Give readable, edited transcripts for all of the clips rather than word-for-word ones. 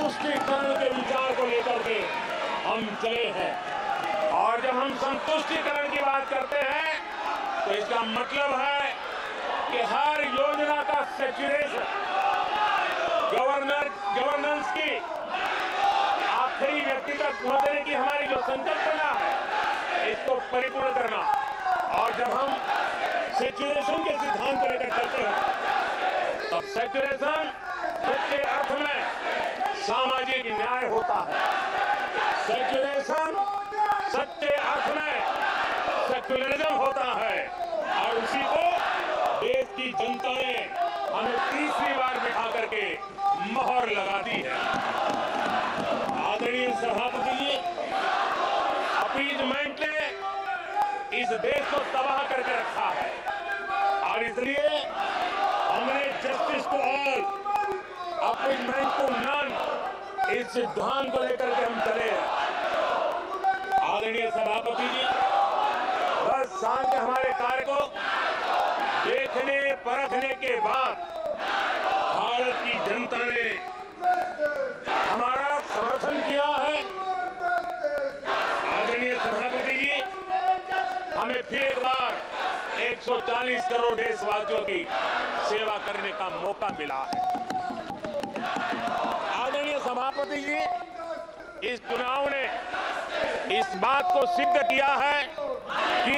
संतुष्टिकरण के विचार को लेकर के हम चले हैं। और जब हम संतुष्टिकरण की बात करते हैं तो इसका मतलब है कि हर योजना का सेचुरेशन, गवर्नेंस की आखिरी व्यक्ति तक पहुंचने की हमारी जो संकल्पना है, इसको परिपूर्ण करना। और जब हम सेचुरेशन के सिद्धांत को लेकर चलते हैं तब सेचुरेशन सच्चे अर्थ में सामाजिक न्याय होता है। सेचुरेशन सच्चे अर्थ में सेक्युलरिज्म होता है। और उसी को देश की जनता ने हमें तीसरी बार बिठा करके मोहर लगा दी है। आदरणीय सभापति जी, अपीजमेंट ने इस देश को तबाह करके रखा है और इसलिए हमने justice to all, appeasement to none, इस सिद्धांत को लेकर के हम चले हैं। आदरणीय सभापति जी, 10 साल के हमारे कार्य को देखने परखने के बाद भारत की जनता ने हमारा समर्थन किया है। आदरणीय सभापति जी, हमें फिर एक बार 140 करोड़ देशवासियों की सेवा करने का मौका मिला है। आदरणीय सभापति जी, इस चुनाव ने इस बात को सिद्ध किया है कि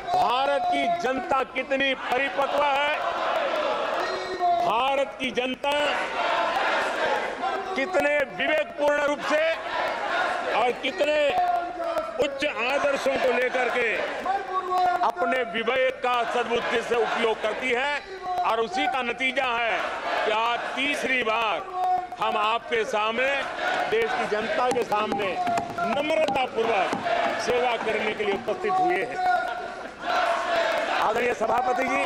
भारत की जनता कितनी परिपक्व है, भारत की जनता कितने विवेकपूर्ण रूप से और कितने उच्च आदर्शों को लेकर के अपने विवेक का सद्बुद्धि से उपयोग करती है। और उसी का नतीजा है कि आज तीसरी बार हम आपके सामने, देश की जनता के सामने नम्रतापूर्वक सेवा करने के लिए उपस्थित हुए हैं। आदरणीय सभापति जी,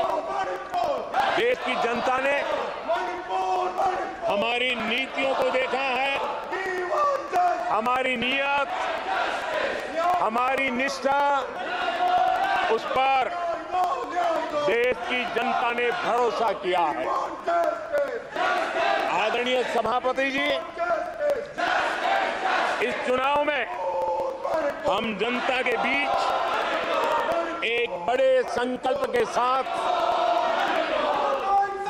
देश की जनता ने हमारी नीतियों को देखा है, हमारी नीयत, हमारी निष्ठा, उस पर देश की जनता ने भरोसा किया है। आदरणीय सभापति जी, इस चुनाव में हम जनता के बीच एक बड़े संकल्प के साथ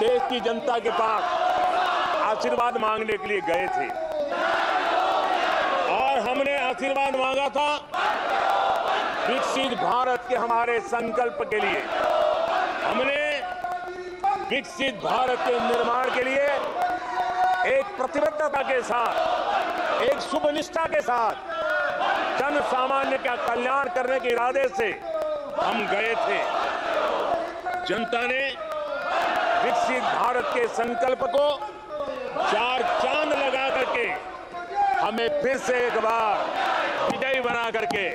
देश की जनता के पास आशीर्वाद मांगने के लिए गए थे और हमने आशीर्वाद मांगा था विकसित भारत के हमारे संकल्प के लिए। हमने विकसित भारत के निर्माण के लिए एक प्रतिबद्धता के साथ, एक शुभनिष्ठा के साथ, जन सामान्य का कल्याण करने के इरादे से हम गए थे। जनता ने विकसित भारत के संकल्प को 4 चांद लगा करके हमें फिर से एक बार विजयी बना करके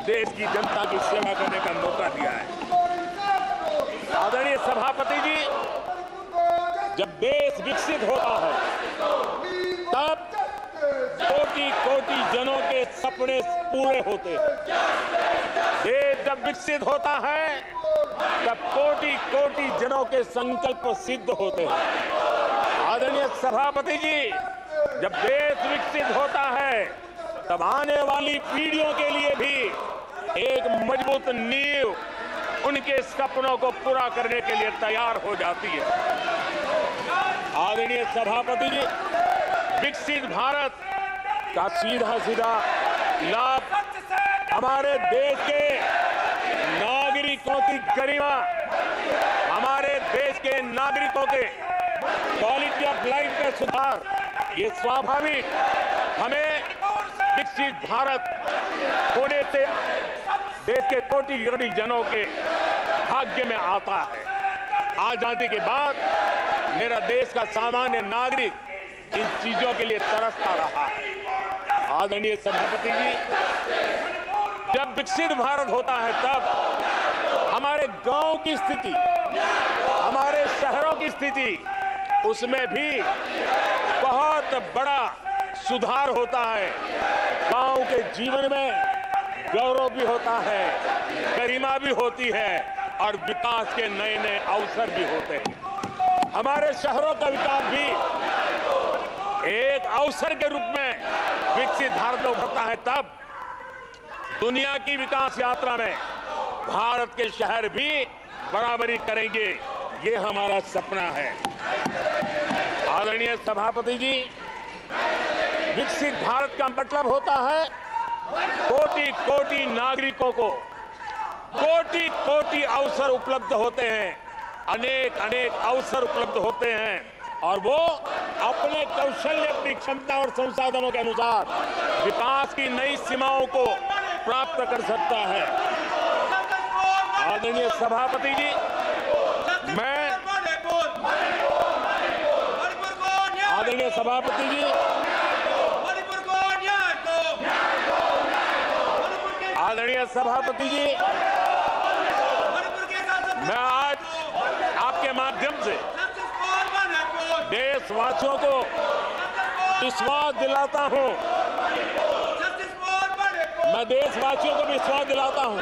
देश की जनता की सेवा करने का मौका दिया है। आदरणीय सभापति जी, जब देश विकसित होता है तब कोटि कोटि जनों के सपने पूरे होते हैं। देश जब विकसित होता है तब कोटि कोटि जनों के संकल्प सिद्ध होते हैं। आदरणीय सभापति जी, जब देश विकसित होता है तब आने वाली पीढ़ियों के लिए भी एक मजबूत नींव उनके सपनों को पूरा करने के लिए तैयार हो जाती है। आदरणीय सभापति जी, विकसित भारत का सीधा सीधा लाभ हमारे देश के नागरिकों की गरिमा, हमारे देश के नागरिकों के क्वालिटी ऑफ लाइफ में सुधार, ये स्वाभाविक हमें विकसित भारत होने से देश के कोटि कोटि जनों के भाग्य में आता है। आजादी के बाद मेरा देश का सामान्य नागरिक इन चीजों के लिए तरसता रहा है। आदरणीय सभापति जी, जब विकसित भारत होता है तब हमारे गांव की स्थिति, हमारे शहरों की स्थिति, उसमें भी बहुत बड़ा सुधार होता है। गांव के जीवन में गौरव भी होता है, गरिमा भी होती है और विकास के नए नए अवसर भी होते हैं। हमारे शहरों का विकास भी एक अवसर के रूप में विकसित भारत उभरता है, तब दुनिया की विकास यात्रा में भारत के शहर भी बराबरी करेंगे। ये हमारा सपना है। आदरणीय सभापति जी, विकसित भारत का मतलब होता है कोटि कोटि नागरिकों को कोटि कोटि अवसर उपलब्ध होते हैं, अनेक अनेक अवसर उपलब्ध होते हैं, और वो अपने कौशल्य, अपनी क्षमता और संसाधनों के अनुसार विकास की नई सीमाओं को प्राप्त कर सकता है। आदरणीय सभापति जी, मैं आदरणीय सभापति जी आदरणीय सभापति जी मैं आज आपके माध्यम से देशवासियों को विश्वास दिलाता हूं, मैं देशवासियों को विश्वास दिलाता हूं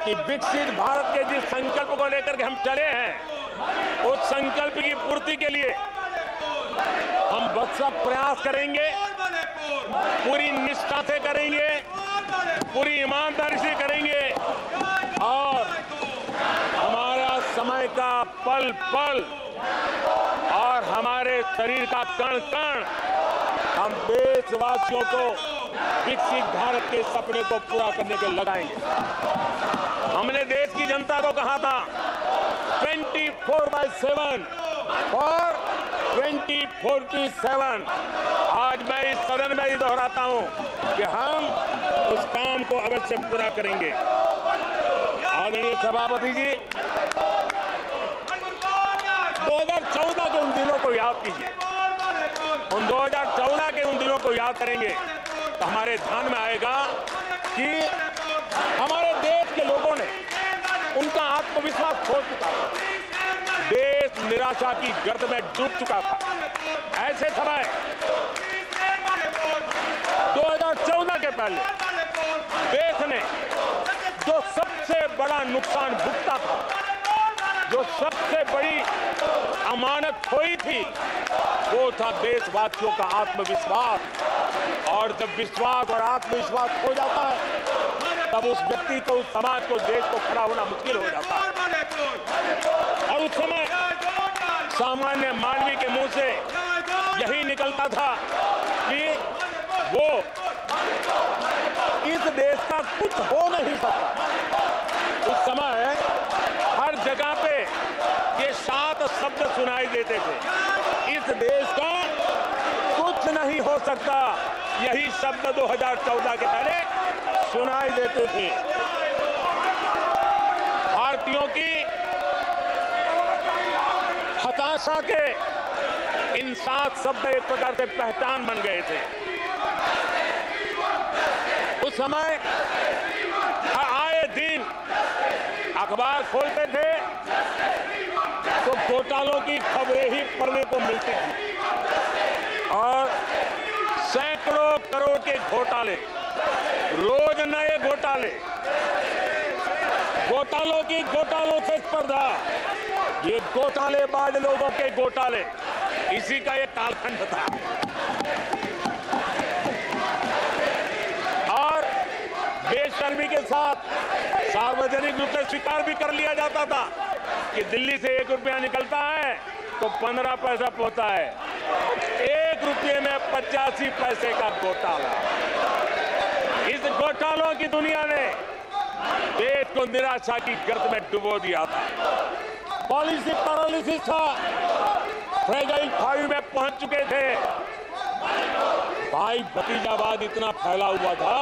कि विकसित भारत के जिस संकल्प को लेकर के हम चले हैं, उस संकल्प की पूर्ति के लिए हम भरसक प्रयास करेंगे, पूरी निष्ठा से करेंगे, पूरी ईमानदारी से करेंगे, और हमारा समय का पल पल और हमारे शरीर का कण कण हम देशवासियों को विकसित भारत के सपने को पूरा करने के लगाएंगे। हमने देश की जनता को कहा था 24/7 और 2047। आज मैं इस सदन में ही दोहराता हूं कि हम उस काम को अवश्य पूरा करेंगे। आदरणीय सभापति जी, 2014 के उन दिनों को याद कीजिए। उन 2014 के उन दिनों को याद करेंगे तो हमारे ध्यान में आएगा कि हमारे देश के लोगों ने उनका आत्मविश्वास खो चुका था, देश निराशा की गर्त में डूब चुका था। ऐसे समय 2014 के पहले देश ने जो सबसे बड़ा नुकसान भुगता था, जो सबसे बड़ी अमानत खोई थी, वो था देशवासियों का आत्मविश्वास। और जब विश्वास और आत्मविश्वास खो जाता है, तब उस व्यक्ति को, उस समाज को, देश को खड़ा होना मुश्किल हो जाता है। और उस समय सामान्य मानवी के मुंह से यही निकलता था कि वो इस देश का कुछ हो नहीं सकता। उस समय हर जगह पे ये 7 शब्द सुनाई देते थे, इस देश का कुछ नहीं हो सकता। यही शब्द 2014 के पहले सुनाई देते थे। भारतीयों की हताशा के इन 7 शब्द एक प्रकार से पहचान बन गए थे। उस समय आए दिन अखबार खोलते थे तो घोटालों की खबरें ही पढ़ने को मिलती थी, और सैकड़ों करोड़ के घोटाले, रोज नए घोटाले, घोटालों से स्पर्धा, ये घोटालेबाज लोगों के घोटाले, इसी का एक कालखंड था। और बेशर्मी के साथ सार्वजनिक रूप से स्वीकार भी कर लिया जाता था कि दिल्ली से 1 रुपया निकलता है तो 15 पैसा पहुंचता है, 1 रुपये में 85 पैसे का घोटाला। इस घोटालों की दुनिया ने देश को निराशा की गर्त में डुबो दिया था। पॉलिसी पैरालिसिस था, फ्रेजाइल 5 में पहुंच चुके थे। भाई भतीजावाद इतना फैला हुआ था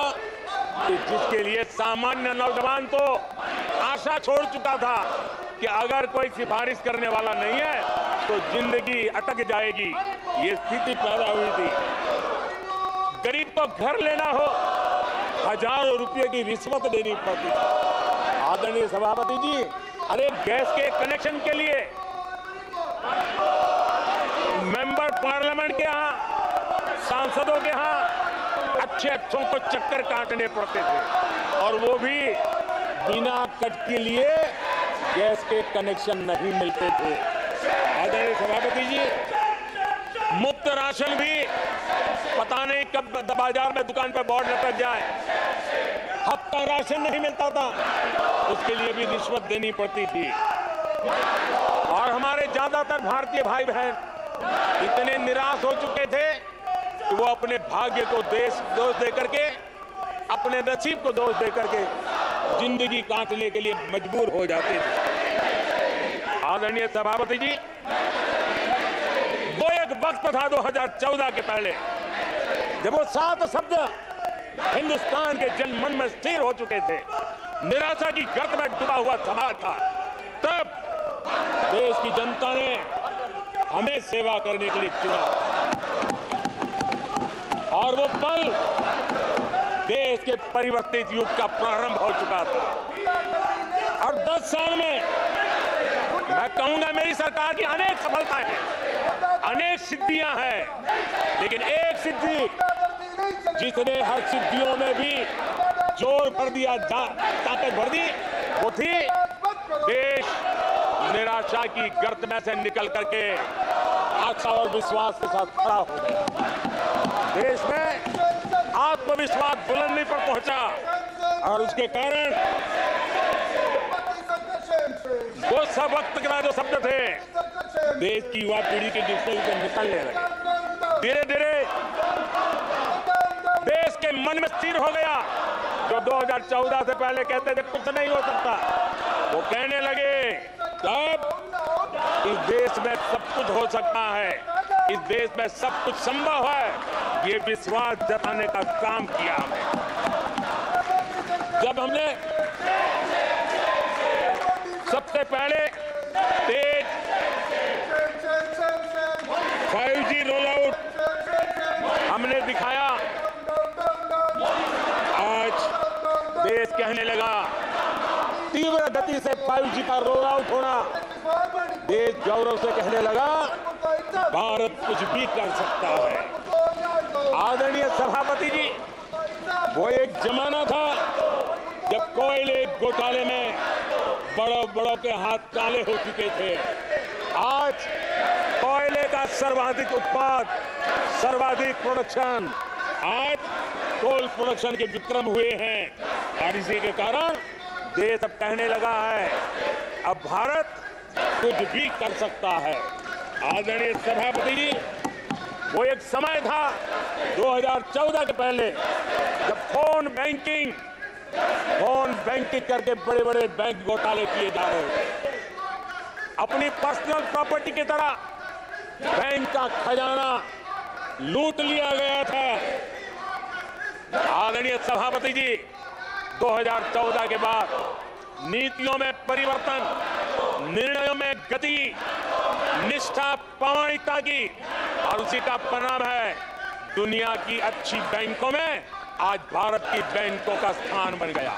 कि जिसके लिए सामान्य नौजवान तो आशा छोड़ चुका था कि अगर कोई सिफारिश करने वाला नहीं है तो जिंदगी अटक जाएगी। ये स्थिति पैदा हुई थी। गरीब को घर लेना हो, हजारों रुपए की रिश्वत देनी पड़ती थी। आदरणीय सभापति जी, अरे गैस के कनेक्शन के लिए मेंबर पार्लियामेंट के यहाँ, सांसदों के यहाँ अच्छों को चक्कर काटने पड़ते थे, और वो भी बिना कट के लिए गैस के कनेक्शन नहीं मिलते थे। आदरणीय सभापति जी, मुफ्त राशन भी पता नहीं कब बाजार में दुकान पर बोर्ड लटक जाए, हफ्ता राशन नहीं मिलता था, उसके लिए भी रिश्वत देनी पड़ती थी। और हमारे ज्यादातर भारतीय भाई बहन इतने निराश हो चुके थे कि वो अपने भाग्य को दोष दे करके, अपने नसीब को दोष दे करके जिंदगी काटने के लिए मजबूर हो जाते थे। आदरणीय सभापति जी, वो एक वक्त था 2014 के पहले, जब वो 7 शब्द हिंदुस्तान के जन मन में स्थिर हो चुके थे, निराशा की गर्त में डूबा हुआ समाज था। तब देश की जनता ने हमें सेवा करने के लिए चुना और वो पल देश के परिवर्तित युग का प्रारंभ हो चुका था। और 10 साल में मैं कहूंगा मेरी सरकार की अनेक सफलताएं हैं, अनेक सिद्धियां हैं, लेकिन एक सिद्धि जिसने हर सिद्धियों में भी जोर भर दिया, ताकत भर दी, वो थी देश निराशा की गर्त में से निकल करके आशा और विश्वास के साथ खड़ा हो गया। देश में आत्मविश्वास बुलंदी पर पहुंचा और उसके कारण वो सब वक्त का जो शब्द थे देश की युवा पीढ़ी के दिल से निकलने लगे। धीरे धीरे देश के मन में स्थिर हो गया। जो 2014 से पहले कहते थे कुछ नहीं हो सकता, वो कहने लगे तब इस देश में सब कुछ हो सकता है, इस देश में सब कुछ संभव है। ये विश्वास जताने का काम किया हमने। जब हमने सबसे पहले तेज 5G रोल आउट हमने दिखाया, आज देश कहने लगा तीव्र गति से 5G का रोल आउट होना, देश गौरव से कहने लगा भारत कुछ भी कर सकता है। आदरणीय सभापति जी, वो एक जमाना था जब कोयले घोटाले में बड़ों के हाथ काले हो चुके थे। आज कोयले का सर्वाधिक उत्पाद, सर्वाधिक प्रोडक्शन, आज कोल प्रोडक्शन के विक्रम हुए हैं और इसी के कारण देश अब कहने लगा है अब भारत कुछ भी कर सकता है। आदरणीय सभापति जी, वो एक समय था 2014 के पहले जब फोन बैंकिंग करके बड़े बड़े बैंक घोटाले किए जा रहे थे। अपनी पर्सनल प्रॉपर्टी की तरह बैंक का खजाना लूट लिया गया था। आदरणीय सभापति जी, 2014 के बाद नीतियों में परिवर्तन, निर्णयों में गति, निष्ठा, प्रामाणिकता की, और उसी का परिणाम है दुनिया की अच्छी बैंकों में आज भारत की बैंकों का स्थान बन गया।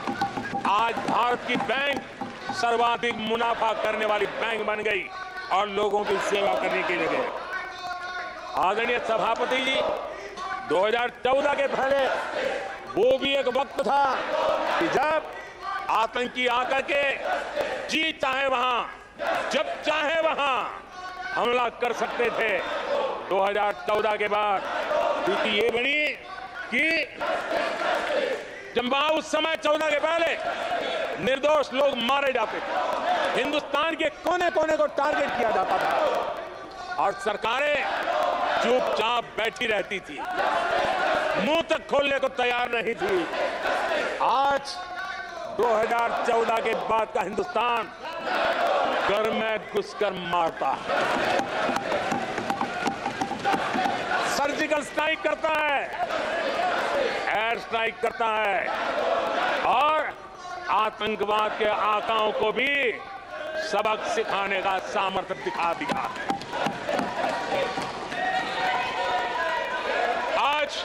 आज भारत की बैंक सर्वाधिक मुनाफा करने वाली बैंक बन गई और लोगों की सेवा करने के लिए गए। आदरणीय सभापति जी, 2014 के पहले वो भी एक वक्त था कि जब आतंकी आकर के जी चाहे वहां, जब चाहे वहां हमला कर सकते थे। 2014 के बाद स्थिति ये बनी कि जब उस समय 14 के पहले निर्दोष लोग मारे जाते थे, हिंदुस्तान के कोने कोने को टारगेट किया जाता था और सरकारें चुपचाप बैठी रहती थी, मुंह तक खोलने को तैयार नहीं थी। आज 2014 के बाद का हिंदुस्तान घर में घुसकर मारता है, सर्जिकल स्ट्राइक करता है, एयर स्ट्राइक करता है और आतंकवाद के आकाओं को भी सबक सिखाने का सामर्थ्य दिखा दिया है। आज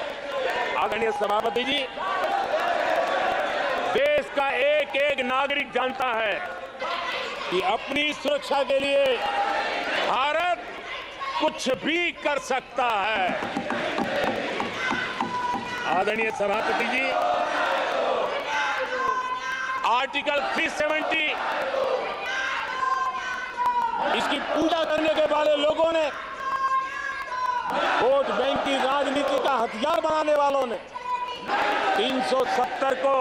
आदरणीय सभापति जी, देश का एक एक नागरिक जानता है कि अपनी सुरक्षा के लिए भारत कुछ भी कर सकता है। आदरणीय सभापति जी, आर्टिकल 370 इसकी पूजा करने के वाले लोगों ने वोट बैंक की राजनीति का हथियार बनाने वालों ने 370 को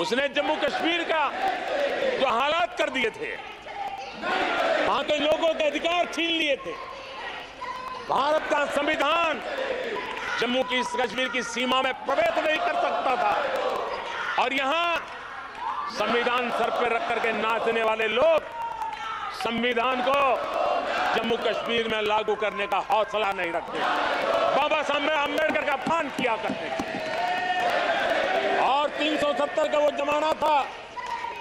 उसने जम्मू कश्मीर का जो हालात कर दिए थे, वहां के लोगों के अधिकार छीन लिए थे। भारत का संविधान जम्मू की कश्मीर की सीमा में प्रवेश नहीं कर सकता था और यहां संविधान सर पर रख करके नाचने वाले लोग संविधान को जम्मू कश्मीर में लागू करने का हौसला नहीं रखते। बाबा साहब अम्बेडकर का अपमान किया करते थे और 370 का वो जमाना था,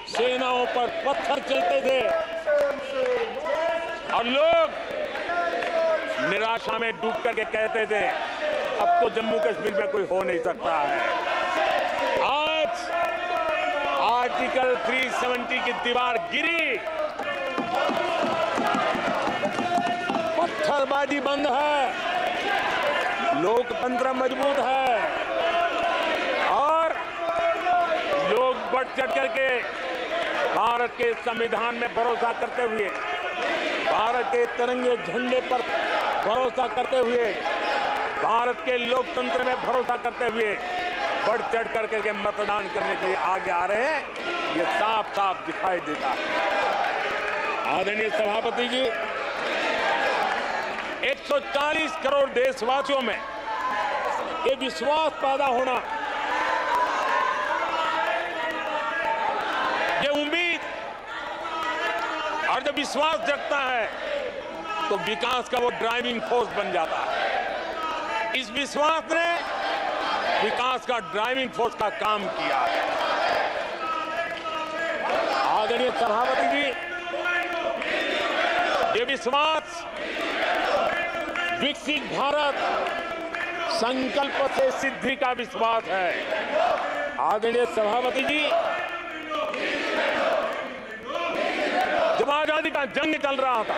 सेनाओं पर पत्थर चलते थे और लोग निराशा में डूब करके कहते थे अब तो जम्मू कश्मीर में कोई हो नहीं सकता है। आज आर्टिकल 370 की दीवार गिरी, पत्थरबाजी बंद है, लोकतंत्र मजबूत है और लोग बढ़ चढ़ करके भारत के संविधान में भरोसा करते हुए, भारत के तिरंगे झंडे पर भरोसा करते हुए, भारत के लोकतंत्र में भरोसा करते हुए बढ़ चढ़ करके मतदान करने के लिए आगे आ रहे हैं। ये साफ साफ दिखाई देता है। आदरणीय सभापति जी, 140 करोड़ देशवासियों में ये विश्वास पैदा होना, ये उम्मीद और जब विश्वास जगता है तो विकास का वो ड्राइविंग फोर्स बन जाता है। इस विश्वास ने विकास का ड्राइविंग फोर्स का काम किया है। आदरणीय सभापति जी, ये विश्वास विकसित भारत संकल्प से सिद्धि का विश्वास है। आदरणीय सभापति जी, जब आजादी का जंग चल रहा था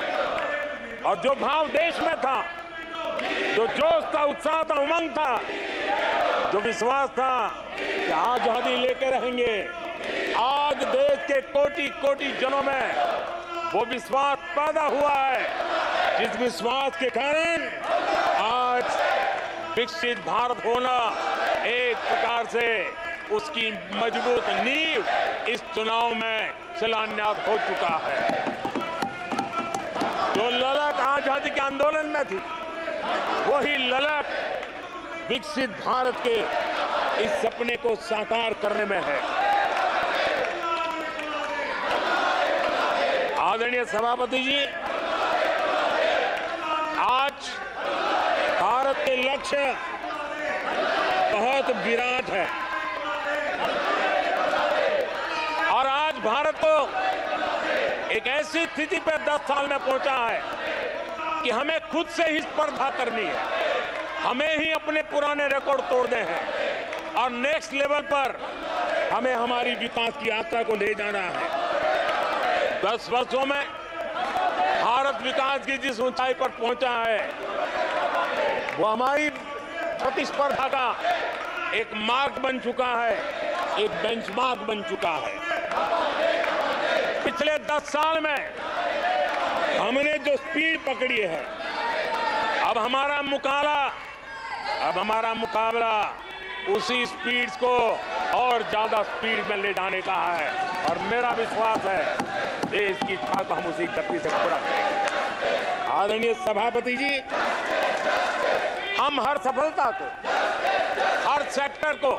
और जो भाव देश में था, जो जोश था, उत्साह था, उमंग था, जो विश्वास था कि आजादी लेके रहेंगे, आज देश के कोटि कोटि जनों में वो विश्वास पैदा हुआ है, जिस विश्वास के कारण आज विकसित भारत होना एक प्रकार से उसकी मजबूत नींव इस चुनाव में शिलान्यास हो चुका है। जो ललक आजादी के आंदोलन में थी, वही ललक विकसित भारत के इस सपने को साकार करने में है। आदरणीय सभापति जी, आज भारत के लक्ष्य बहुत विराट है और आज भारत को एक ऐसी स्थिति पर 10 साल में पहुंचा है कि हमें खुद से ही स्पर्धा करनी है, हमें ही अपने पुराने रिकॉर्ड तोड़ने हैं और नेक्स्ट लेवल पर हमें हमारी विकास की यात्रा को ले जाना है। 10 वर्षों में भारत विकास की जिस ऊंचाई पर पहुंचा है, वो हमारी प्रतिस्पर्धा का एक मार्ग बन चुका है, एक बेंचमार्क बन चुका है। पिछले 10 साल में हमने जो स्पीड पकड़ी है, अब हमारा मुकाबला उसी स्पीड को और ज्यादा स्पीड में ले जाने का है और मेरा विश्वास है देश की इच्छा को हम उसी गति से पूरा करेंगे। आदरणीय सभापति जी, हम हर सफलता को, हर सेक्टर को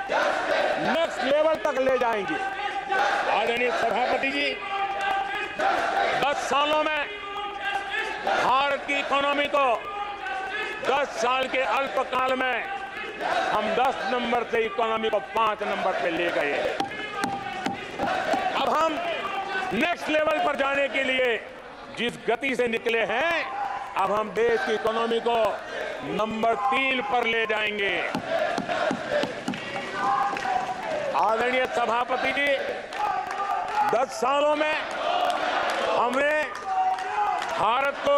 नेक्स्ट लेवल तक ले जाएंगे। आदरणीय सभापति जी, 10 सालों में भारत की इकोनॉमी को 10 साल के अल्पकाल में हम 10 नंबर से इकोनॉमी को 5 नंबर पे ले गए। अब हम नेक्स्ट लेवल पर जाने के लिए जिस गति से निकले हैं, अब हम देश की इकोनॉमी को नंबर 3 पर ले जाएंगे। आदरणीय सभापति जी, 10 सालों में हमने भारत को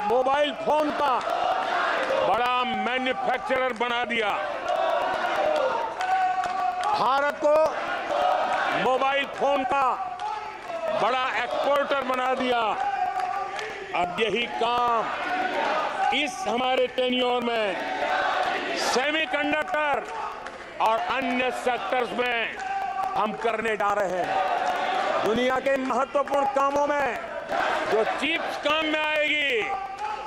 मोबाइल फोन का बड़ा मैन्युफैक्चरर बना दिया, भारत को मोबाइल फोन का बड़ा एक्सपोर्टर बना दिया, अब यही काम इस हमारे टेन्योर में सेमीकंडक्टर और अन्य सेक्टर्स में हम करने जा रहे हैं। दुनिया के महत्वपूर्ण कामों में जो चिप्स काम में आएगी,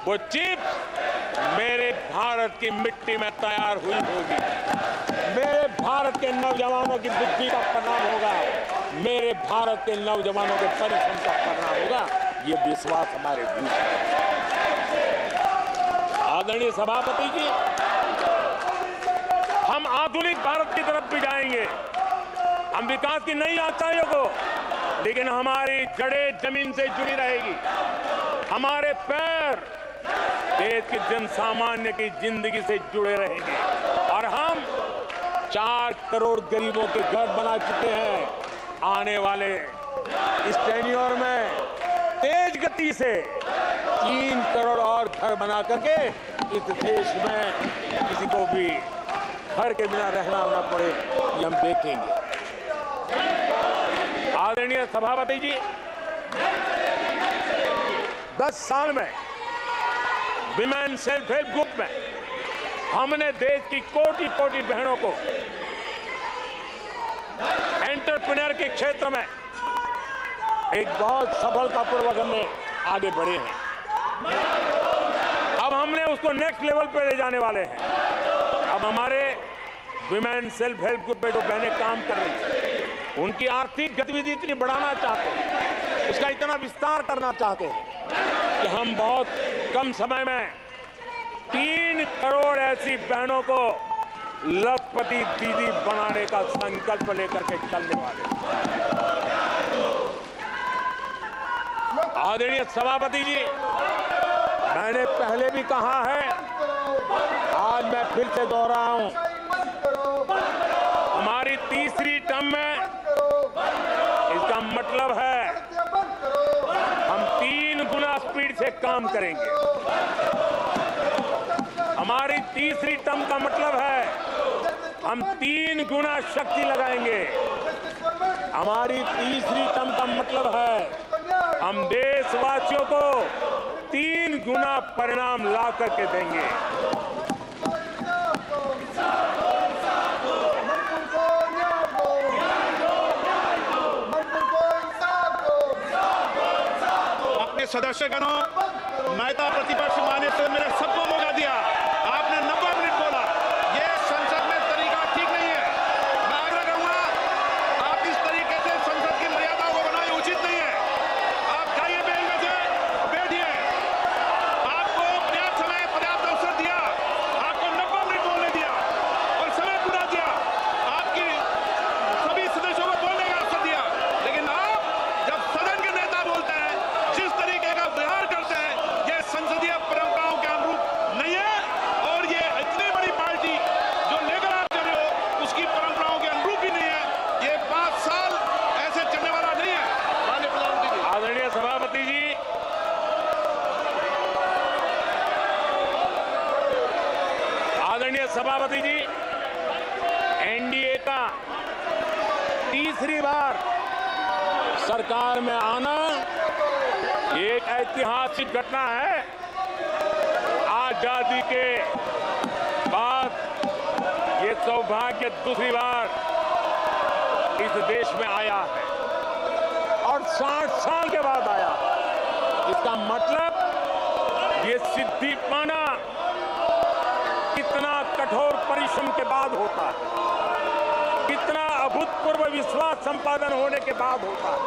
वो चिप्स मेरे भारत की मिट्टी में तैयार हुई होगी। मेरे भारत के नौजवानों की बुद्धि का परिणाम होगा, मेरे भारत के नौजवानों के परिश्रम का परिणाम होगा। ये विश्वास हमारे बीच है। आदरणीय सभापति जी, हम आधुनिक भारत की तरफ भी जाएंगे। हम विकास की नई ऊंचाइयों को, लेकिन हमारी जड़ें जमीन से जुड़ी रहेगी। हमारे पैर देश के जन सामान्य की जिंदगी से जुड़े रहेंगे और हम 4 करोड़ गरीबों के घर बना चुके हैं। आने वाले इस टेन्योर में तेज गति से 3 करोड़ और घर बना करके इस देश में किसी को भी घर के बिना रहना ना पड़े, ये हम देखेंगे। आदरणीय सभापति जी, 10 साल में विमेन सेल्फ हेल्प ग्रुप में हमने देश की कोटि कोटि बहनों को एंटरप्रेन्योर के क्षेत्र में एक बहुत सफलतापूर्वक हमने आगे बढ़े हैं। अब हमने उसको नेक्स्ट लेवल पे ले जाने वाले हैं। अब हमारे विमेन सेल्फ हेल्प ग्रुप में जो बहनें काम कर रही हैं, उनकी आर्थिक गतिविधि इतनी बढ़ाना चाहते हैं, उसका इतना विस्तार करना चाहते हैं कि हम बहुत कम समय में 3 करोड़ ऐसी बहनों को लखपति दीदी बनाने का संकल्प लेकर के चलने वाले। आदरणीय सभापति जी, मैंने पहले भी कहा है, आज मैं फिर से दोहराऊं, हमारी तीसरी टर्म में इसका मतलब है हम 3 गुना स्पीड से काम करेंगे। हमारी तीसरी टर्म का मतलब है हम 3 गुना शक्ति लगाएंगे। हमारी तीसरी टर्म का मतलब है हम देशवासियों को 3 गुना परिणाम ला करके देंगे। अपने सदस्यगणों, नेता प्रतिपक्ष माने से मेरे सबको मौका दिया। आपने 90 मिनट बोला, ये संसद में तरीका ठीक नहीं है। मैं आग्रह करूंगा, आप इस तरीके से संसद की मर्यादाओं को बनाए उचित नहीं है। आप जाइए बेंच में से, बैठिए। आपको पर्याप्त समय, पर्याप्त अवसर दिया, आपको 90 मिनट बोलने दिया और समय पूरा दिया। आपकी सभी सदस्यों को बोलने का अवसर दिया, लेकिन आप जब सदन के नेता बोलते हैं, जिस तरीके का व्यवहार करते हैं, यह संसदीय परंपराओं के अनुरूप नहीं है। और ये इतनी बड़ी पार्टी जो लेकर आप चल रहे हो, उसकी परंपराओं के अनुरूप भी नहीं है। ये 5 साल ऐसे चलने वाला नहीं है। माननीय प्रधानमंत्री जी। आदरणीय सभापति जी, आदरणीय सभापति जी, एनडीए का तीसरी बार सरकार में आना एक ऐतिहासिक घटना है। आजादी के बाद ये सौभाग्य दूसरी बार इस देश में आया है और 60 साल के बाद आया। इसका मतलब ये सिद्धि पाना कितना कठोर परिश्रम के बाद होता है, कितना अभूतपूर्व विश्वास संपादन होने के बाद होता है।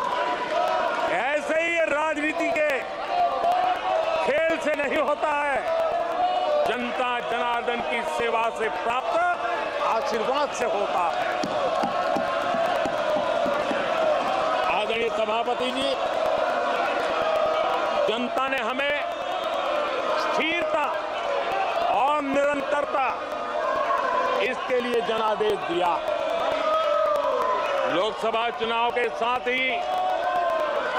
ऐसे ही ये राजनीति के खेल से नहीं होता है, जनता जनार्दन की सेवा से प्राप्त आशीर्वाद से होता है। आदरणीय सभापति जी, जनता ने हमें स्थिरता और निरंतरता, इसके लिए जनादेश दिया। लोकसभा चुनाव के साथ ही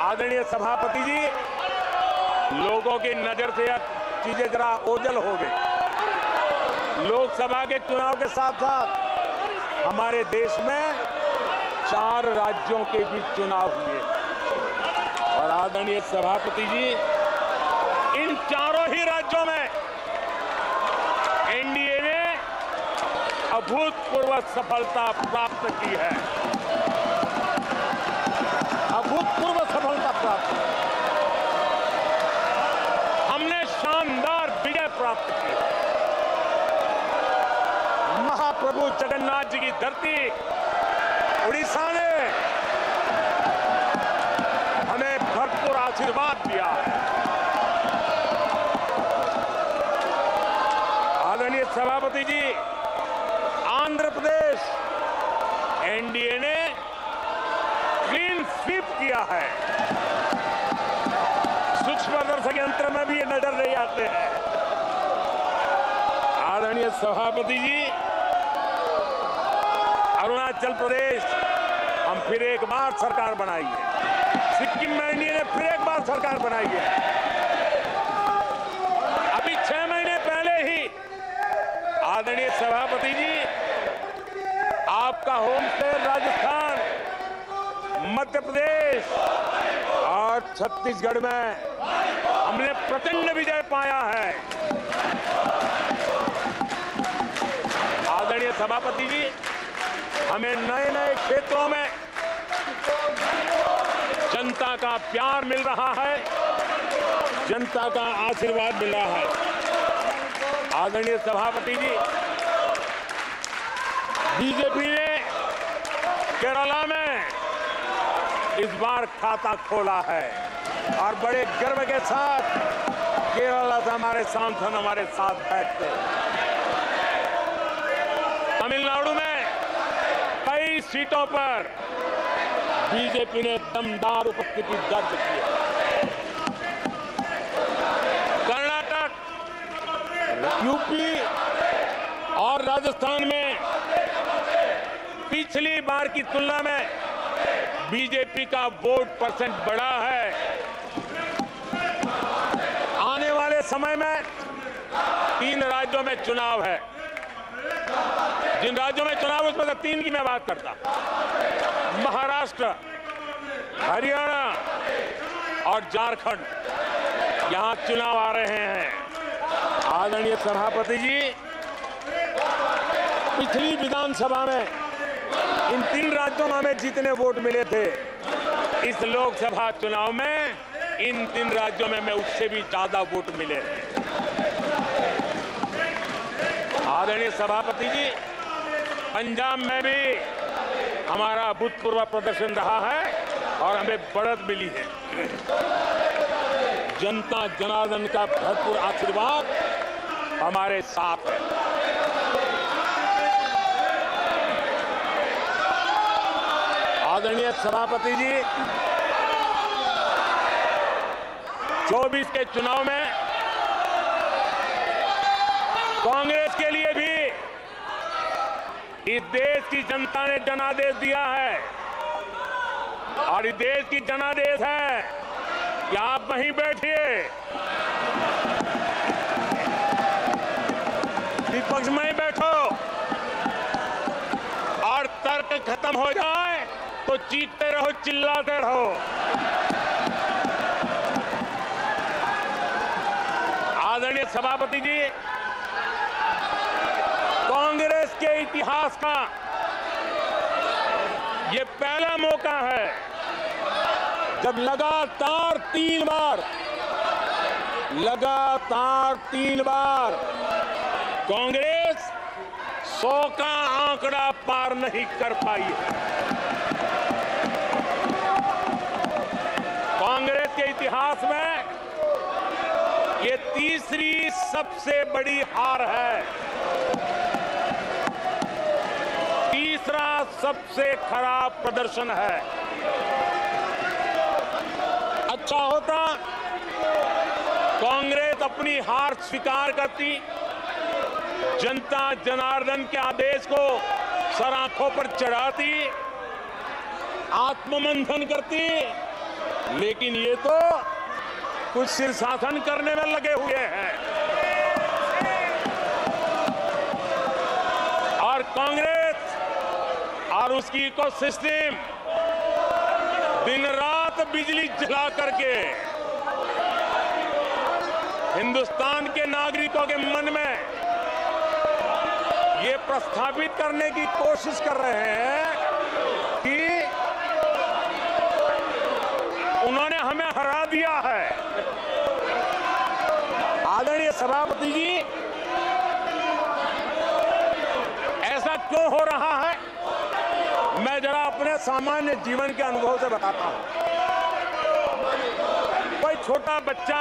आदरणीय सभापति जी, लोगों की नजर से यह चीजें जरा ओझल हो गई। लोकसभा के चुनाव के साथ साथ हमारे देश में 4 राज्यों के बीच चुनाव हुए और आदरणीय सभापति जी, इन चारों ही राज्यों में एनडीए ने अभूतपूर्व सफलता प्राप्त की है। अभूतपूर्व सफलता प्राप्त की। हमने शानदार विजय प्राप्त की। महाप्रभु जगन्नाथ जी की धरती उड़ीसा ने हमें भरपूर आशीर्वाद दिया है। आदरणीय सभापति जी, आंध्र प्रदेश एनडीए ने क्लीन स्वीप किया है। सूक्ष्म दर्शक यंत्र में भी ये नजर नहीं आते हैं। आदरणीय सभापति जी, अरुणाचल प्रदेश हम फिर एक बार सरकार बनाई है। सिक्किम में एनडीए ने फिर एक बार सरकार बनाई है। अभी 6 महीने पहले ही आदरणीय सभापति जी, आपका होम स्टेट राजस्थान, मध्य प्रदेश और छत्तीसगढ़ में हमने प्रचंड विजय पाया है। आदरणीय सभापति जी, हमें नए नए क्षेत्रों में जनता का प्यार मिल रहा है, जनता का आशीर्वाद मिल रहा है। आदरणीय सभापति जी, बीजेपी ने केरला में इस बार खाता खोला है और बड़े गर्व के साथ केरला से हमारे सांसद हमारे साथ बैठते हैं। तमिलनाडु में कई सीटों पर बीजेपी ने दमदार उपस्थिति दर्ज की है। कर्नाटक, यूपी और राजस्थान में पिछली बार की तुलना में बीजेपी का वोट परसेंट बढ़ा है। आने वाले समय में 3 राज्यों में चुनाव है। जिन राज्यों में चुनाव उसमें से 3 की मैं बात करता। महाराष्ट्र, हरियाणा और झारखंड, यहां चुनाव आ रहे हैं। आदरणीय सभापति जी, पिछली विधानसभा में इन 3 राज्यों में हमें जितने वोट मिले थे, इस लोकसभा चुनाव में इन 3 राज्यों में उससे भी ज्यादा वोट मिले हैं। आदरणीय सभापति जी, पंजाब में भी हमारा अभूतपूर्व प्रदर्शन रहा है और हमें बढ़त मिली है। जनता जनार्दन का भरपूर आशीर्वाद हमारे साथ है। आदरणीय सभापति जी, 24 के चुनाव में कांग्रेस के लिए भी इस देश की जनता ने जनादेश दिया है और इस देश की जनादेश है कि आप वहीं बैठिए, विपक्ष में ही बैठो और तर्क खत्म हो जाए तो चीखते रहो, चिल्लाते रहो। आदरणीय सभापति जी, कांग्रेस के इतिहास का ये पहला मौका है जब लगातार 3 बार कांग्रेस 100 का आंकड़ा पार नहीं कर पाई है। कांग्रेस के इतिहास में ये तीसरी सबसे बड़ी हार है, तीसरा सबसे खराब प्रदर्शन है। अच्छा होता कांग्रेस अपनी हार स्वीकार करती, जनता जनार्दन के आदेश को सर आंखों पर चढ़ाती, आत्ममंथन करती, लेकिन ये तो कुछ शीर्षासन करने में लगे हुए हैं। और कांग्रेस और उसकी इकोसिस्टम दिन रात बिजली जला करके हिंदुस्तान के नागरिकों के मन में ये प्रस्थापित करने की कोशिश कर रहे हैं कि उन्होंने हमें हरा दिया है। आदरणीय सभापति जी, ऐसा क्यों हो रहा है, मैं जरा अपने सामान्य जीवन के अनुभव से बताता हूं। कोई छोटा बच्चा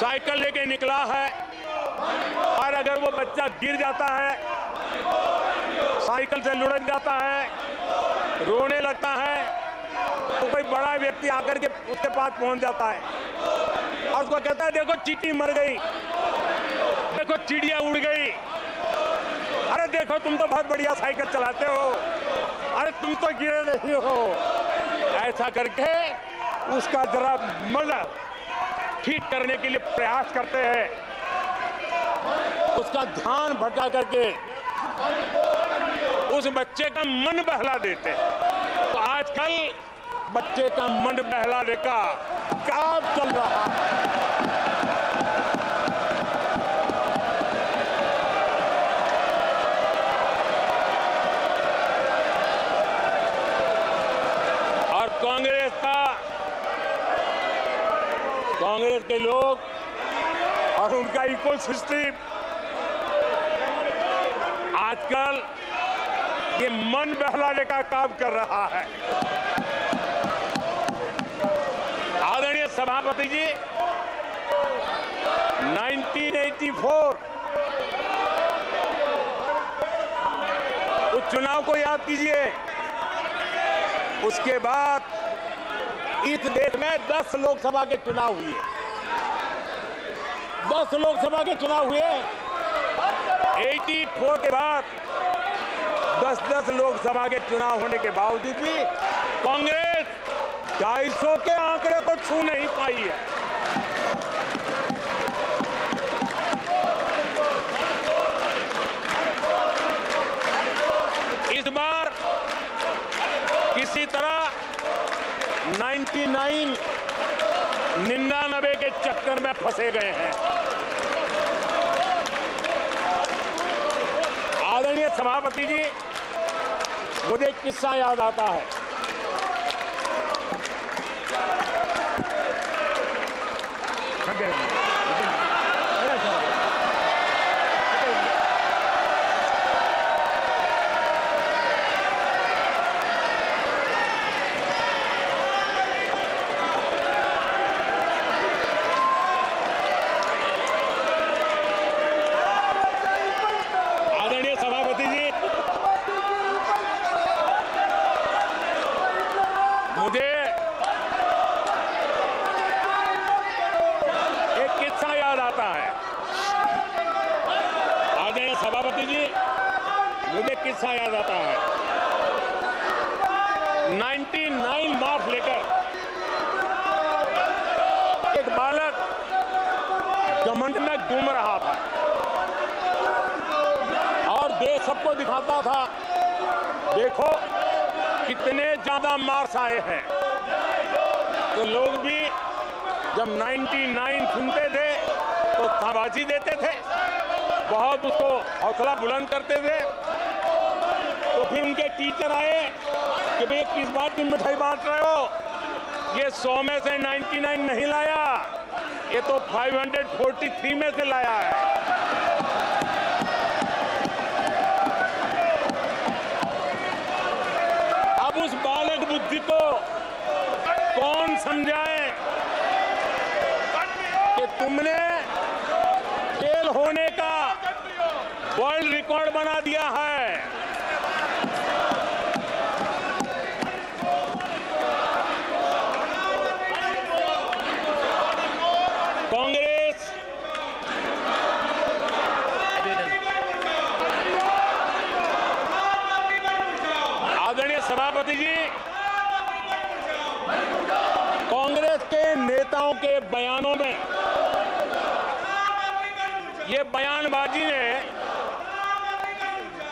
साइकिल लेके निकला है और अगर वो बच्चा गिर जाता है, साइकिल से लुढ़क जाता है, रोने लगता है, तो कोई बड़ा व्यक्ति आकर के उसके पास पहुंच जाता है और उसको कहता है, देखो चींटी मर गई, देखो चिड़िया उड़ गई, अरे देखो तुम तो बहुत बढ़िया साइकिल चलाते हो, अरे तुम तो गिरे नहीं हो। ऐसा करके उसका जरा मन ठीक करने के लिए प्रयास करते हैं, उसका ध्यान भटका करके उस बच्चे का मन बहला देते हैं। तो आजकल बच्चे का मन बहलाने का काम चल रहा है। और कांग्रेस के लोग और उनका इकोसिस्टम आजकल ये मन बहलाने का काम कर रहा है। आदरणीय सभापति जी, 1984 उस चुनाव को याद कीजिए। उसके बाद इस देश में 10 लोकसभा के चुनाव हुए, 10 लोकसभा के चुनाव हुए। 84 के बाद 10-10 लोकसभा के चुनाव होने के बावजूद भी कांग्रेस 250 के आंकड़े को छू नहीं पाई है। इस बार किसी तरह 99 के चक्कर में फंसे गए हैं। आदरणीय सभापति जी, मुझे एक किस्सा याद आता है। आदरणीय सभापति जी, मुझे एक किस्सा याद आता है। आदरणीय सभापति जी, मुझे किस्सा याद आता है। 99 मार्क्स लेकर एक बालक घमंड में घूम रहा था और देश सबको दिखाता था, देखो कितने ज्यादा मार्क्स आए हैं। तो लोग भी जब 99 सुनते थे तो शाबाशी देते थे, बहुत उसको हौसला बुलंद करते थे। तो फिर उनके टीचर आए कि भाई किस बात की मिठाई बांट रहे हो, ये 100 में से 99 नहीं लाया, ये तो 543 में से लाया है। अब उस बालक बुद्धि को कौन समझाए कि तुमने फेल होने का वर्ल्ड रिकॉर्ड बना दिया है। कांग्रेस आदरणीय सभापति जी, कांग्रेस के नेताओं के बयानों में ये बयानबाजी ने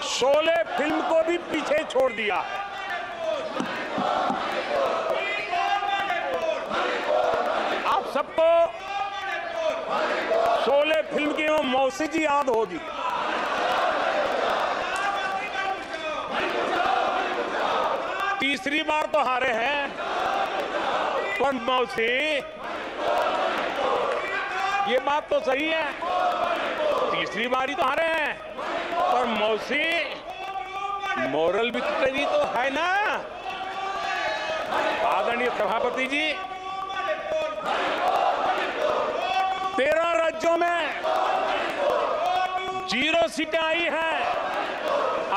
शोले फिल्म को भी पीछे छोड़ दिया है। आप सबको मौसी जी याद होगी। तीसरी बार तो हारे हैं, पर मौसी, ये बात तो सही है, तीसरी बारी तो हारे हैं, पर मौसी मोरल विक्ट्री तो है ना। आदरणीय सभापति जी, 13 राज्यों में 0 सीटें आई हैं।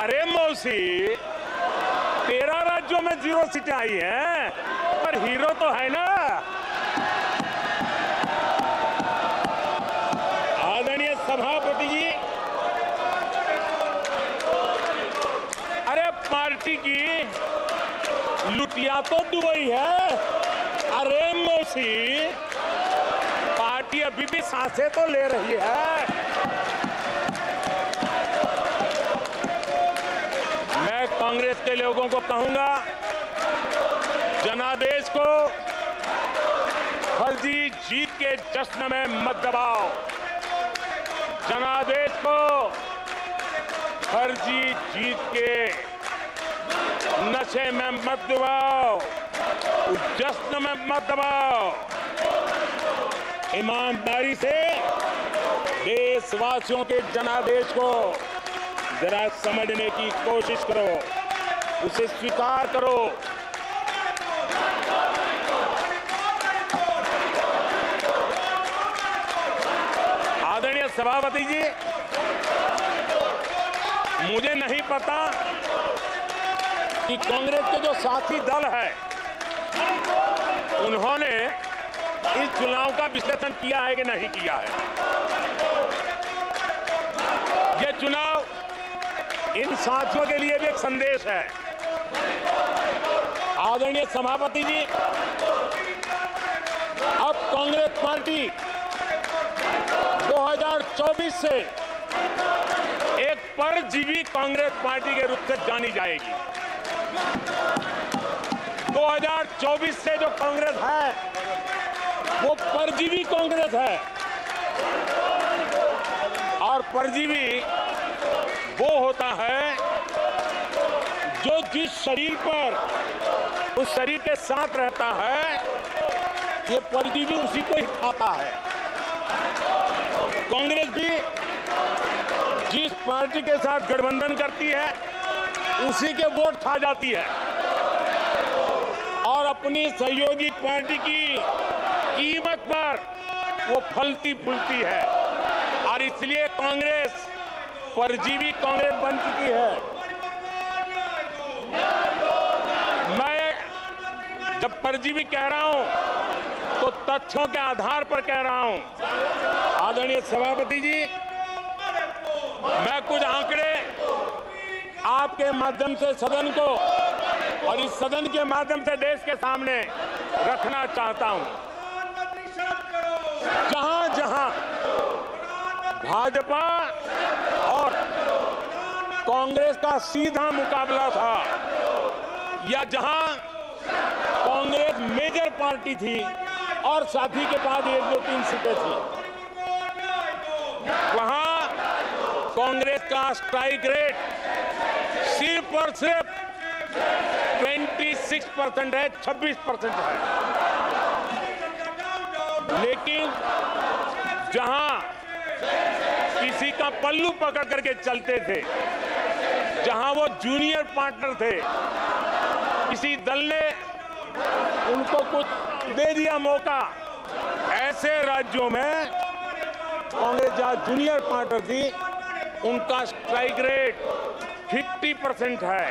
अरे मौसी, 13 राज्यों में 0 सीटें आई हैं, पर हीरो तो है ना। आदरणीय सभापति जी, अरे पार्टी की लुटिया तो दुबई है। अरे मौसी, पार्टी अभी भी सांसें तो ले रही है। मैं कांग्रेस के लोगों को कहूंगा, जनादेश को फर्जी जीत के जश्न में मत दबाओ। जनादेश को फर्जी जीत के नशे में मत दबाओ, उस जश्न में मत दबाओ। ईमानदारी से देशवासियों के जनादेश को जरा समझने की कोशिश करो, उसे स्वीकार करो। आदरणीय सभापति जी, मुझे नहीं पता कि कांग्रेस के जो साथी दल है, उन्होंने इस चुनाव का विश्लेषण किया है कि नहीं किया है। ये चुनाव इन साथियों के लिए भी एक संदेश है। आदरणीय सभापति जी, अब कांग्रेस पार्टी 2024 से एक परजीवी कांग्रेस पार्टी के रूप से जानी जाएगी। 2024 से जो कांग्रेस है, वो परजीवी कांग्रेस है। और परजीवी वो होता है जो जिस शरीर पर उस शरीर के साथ रहता है, ये परजीवी उसी को ही खाता है। कांग्रेस भी जिस पार्टी के साथ गठबंधन करती है, उसी के वोट खा जाती है और अपनी सहयोगी पार्टी की कीमत पर वो फलती फूलती है। और इसलिए कांग्रेस परजीवी कांग्रेस बन चुकी है। मैं जब परजीवी कह रहा हूं तो तथ्यों के आधार पर कह रहा हूं। आदरणीय सभापति जी, मैं कुछ आंकड़े आपके माध्यम से सदन को और इस सदन के माध्यम से देश के सामने रखना चाहता हूं। जहां जहां भाजपा और कांग्रेस का सीधा मुकाबला था, या जहां कांग्रेस मेजर पार्टी थी और साथी के पास 1, 2, 3 सीटें थी, वहां कांग्रेस का स्ट्राइक रेट सिर्फ और सिर्फ 26% है, 26% है। लेकिन जहां किसी का पल्लू पकड़ करके चलते थे, जहां वो जूनियर पार्टनर थे, किसी दल ने उनको कुछ दे दिया मौका, ऐसे राज्यों में कांग्रेस जहां जूनियर पार्टनर थी, उनका स्ट्राइक रेट 50% है।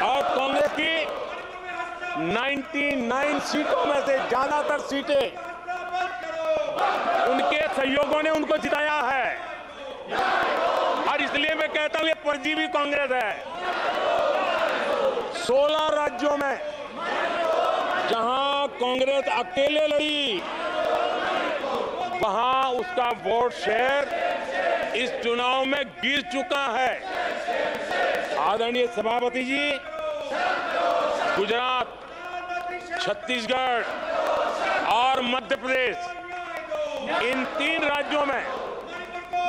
और कांग्रेस की 99 सीटों में से ज्यादातर सीटें उनके सहयोगियों ने उनको जिताया है। और इसलिए मैं कहता हूं ये परजीवी कांग्रेस है। 16 राज्यों में जहां कांग्रेस अकेले लड़ी, वहां उसका वोट शेयर इस चुनाव में गिर चुका है। आदरणीय सभापति जी, गुजरात, छत्तीसगढ़ और मध्य प्रदेश इन 3 राज्यों में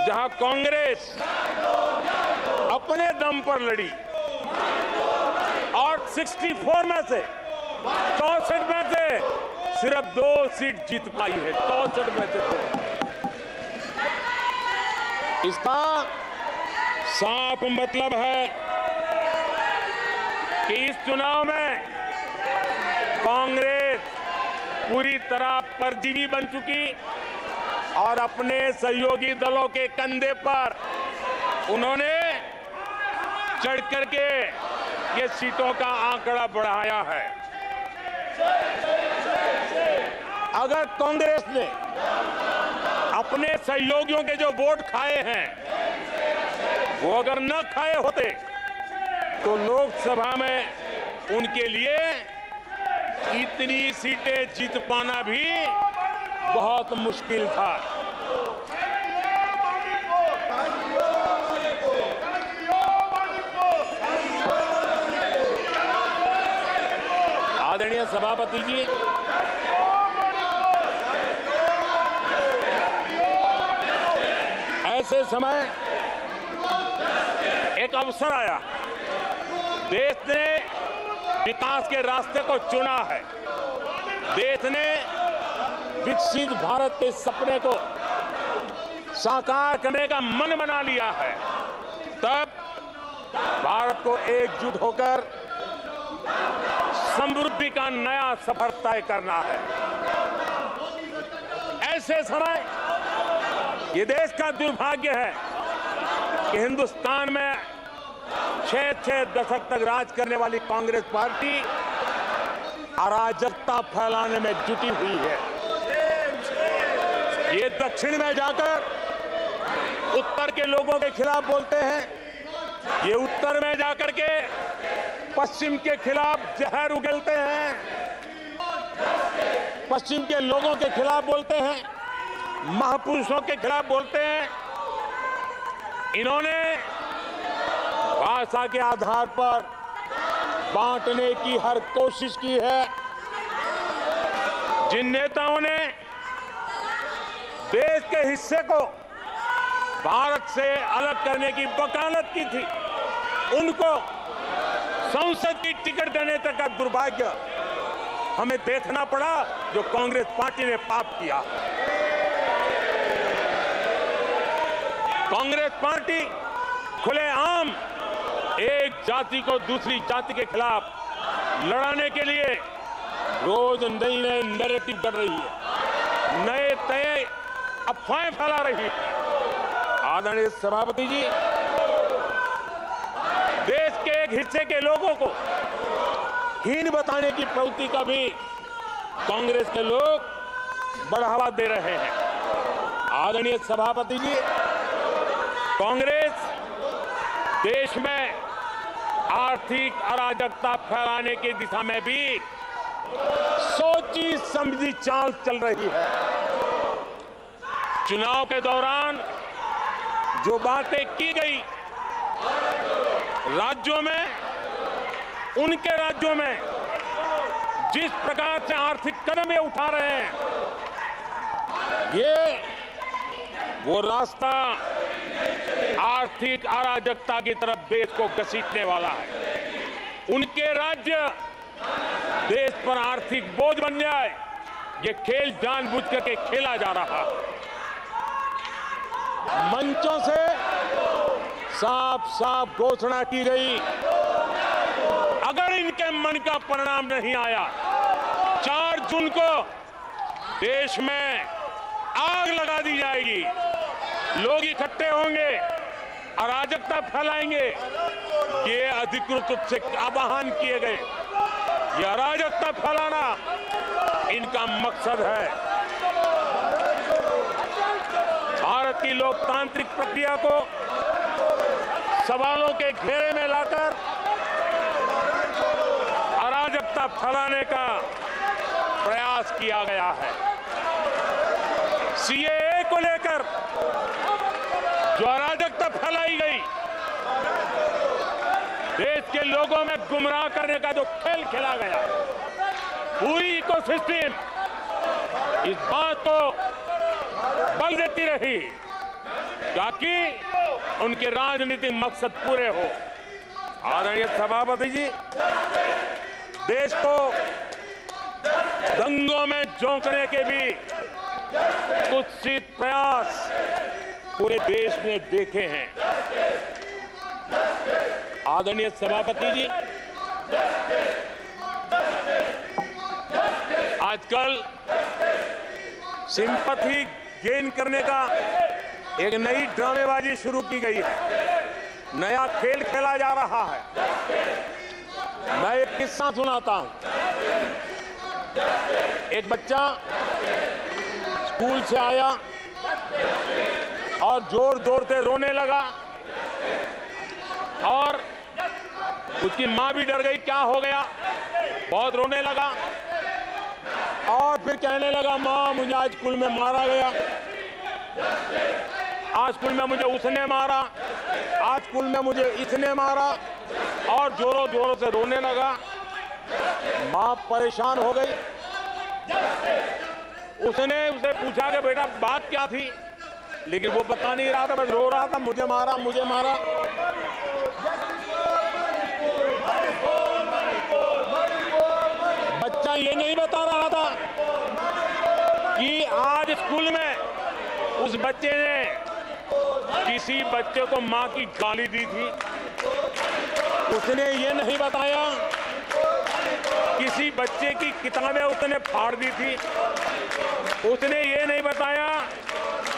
जहां कांग्रेस अपने दम पर लड़ी और 64 में से 64 में से सिर्फ 2 सीट जीत पाई है, 64 में से 2। इसका साफ मतलब है कि इस चुनाव में कांग्रेस पूरी तरह परजीवी बन चुकी और अपने सहयोगी दलों के कंधे पर उन्होंने चढ़ करके ये सीटों का आंकड़ा बढ़ाया है। अगर कांग्रेस ने अपने सहयोगियों के जो वोट खाए हैं वो अगर न खाए होते तो लोकसभा में उनके लिए इतनी सीटें जीत पाना भी बहुत मुश्किल था। आदरणीय सभापति जी, ऐसे समय एक अवसर आया, देश ने विकास के रास्ते को चुना है, देश ने विकसित भारत के सपने को साकार करने का मन बना लिया है। तब भारत को एकजुट होकर समृद्धि का नया सफर तय करना है। ऐसे समय ये देश का दुर्भाग्य है कि हिंदुस्तान में 6 दशक तक राज करने वाली कांग्रेस पार्टी अराजकता फैलाने में जुटी हुई है। ये दक्षिण में जाकर उत्तर के लोगों के खिलाफ बोलते हैं, ये उत्तर में जाकर के पश्चिम के खिलाफ जहर उगलते हैं, पश्चिम के लोगों के खिलाफ बोलते हैं, महापुरुषों के खिलाफ बोलते हैं। इन्होंने भाषा के आधार पर बांटने की हर कोशिश की है। जिन नेताओं ने देश के हिस्से को भारत से अलग करने की वकालत की थी, उनको संसद की टिकट देने तक का दुर्भाग्य हमें देखना पड़ा, जो कांग्रेस पार्टी ने पाप किया। कांग्रेस पार्टी खुलेआम एक जाति को दूसरी जाति के खिलाफ लड़ाने के लिए रोज नए नए नैरेटिव कर रही है, नए तय अफवाहें फैला रही है। आदरणीय सभापति जी, देश के एक हिस्से के लोगों को हीन बताने की प्रवृत्ति का भी कांग्रेस के लोग बढ़ावा दे रहे हैं। आदरणीय सभापति जी, कांग्रेस देश में आर्थिक अराजकता फैलाने की दिशा में भी सोची समझी चाल चल रही है। चुनाव के दौरान जो बातें की गई, राज्यों में, उनके राज्यों में जिस प्रकार से आर्थिक कदम ये उठा रहे हैं, ये वो रास्ता आर्थिक अराजकता की तरफ देश को घसीटने वाला है। उनके राज्य देश पर आर्थिक बोझ बन जाए, ये खेल जानबूझ करके खेला जा रहा है। मंचों से साफ साफ घोषणा की गई, अगर इनके मन का परिणाम नहीं आया, 4 जून को देश में आग लगा दी जाएगी, लोग इकट्ठे होंगे, अराजकता फैलाएंगे। ये अधिकृत रूप से आह्वान किए गए, ये अराजकता फैलाना इनका मकसद है। भारत की लोकतांत्रिक प्रक्रिया को सवालों के घेरे में लाकर अराजकता फैलाने का प्रयास किया गया है। सीएए को लेकर जो अराजकता फैलाई गई, देश के लोगों में गुमराह करने का जो खेल खेला गया, पूरी इकोसिस्टम इस बात को बल देती रही ताकि उनके राजनीतिक मकसद पूरे हो। आदरणीय सभापति जी, देश को दंगों में झोंकने के भी कुत्सित प्रयास पूरे देश में देखे हैं। आदरणीय सभापति जी, आजकल सिंपैथी गेन करने का एक नई ड्रामेबाजी शुरू की गई है, नया खेल खेला जा रहा है। मैं एक किस्सा सुनाता हूं। एक बच्चा स्कूल से आया और जोर जोर से रोने लगा और उसकी मां भी डर गई, क्या हो गया, बहुत रोने लगा और फिर कहने लगा, मां मुझे आज स्कूल में मारा गया, आज स्कूल में मुझे उसने मारा, आज स्कूल में मुझे इसने मारा, और जोरों जोरों से रोने लगा। मां परेशान हो गई। उसने उसे पूछा कि बेटा बात क्या थी, लेकिन वो बता नहीं रहा था, बस रो रहा था, मुझे मारा मुझे मारा। बच्चा ये नहीं बता रहा था कि आज स्कूल में उस बच्चे ने किसी बच्चे को मां की गाली दी थी। उसने ये नहीं बताया किसी बच्चे की किताबें उसने फाड़ दी थी। उसने ये नहीं बताया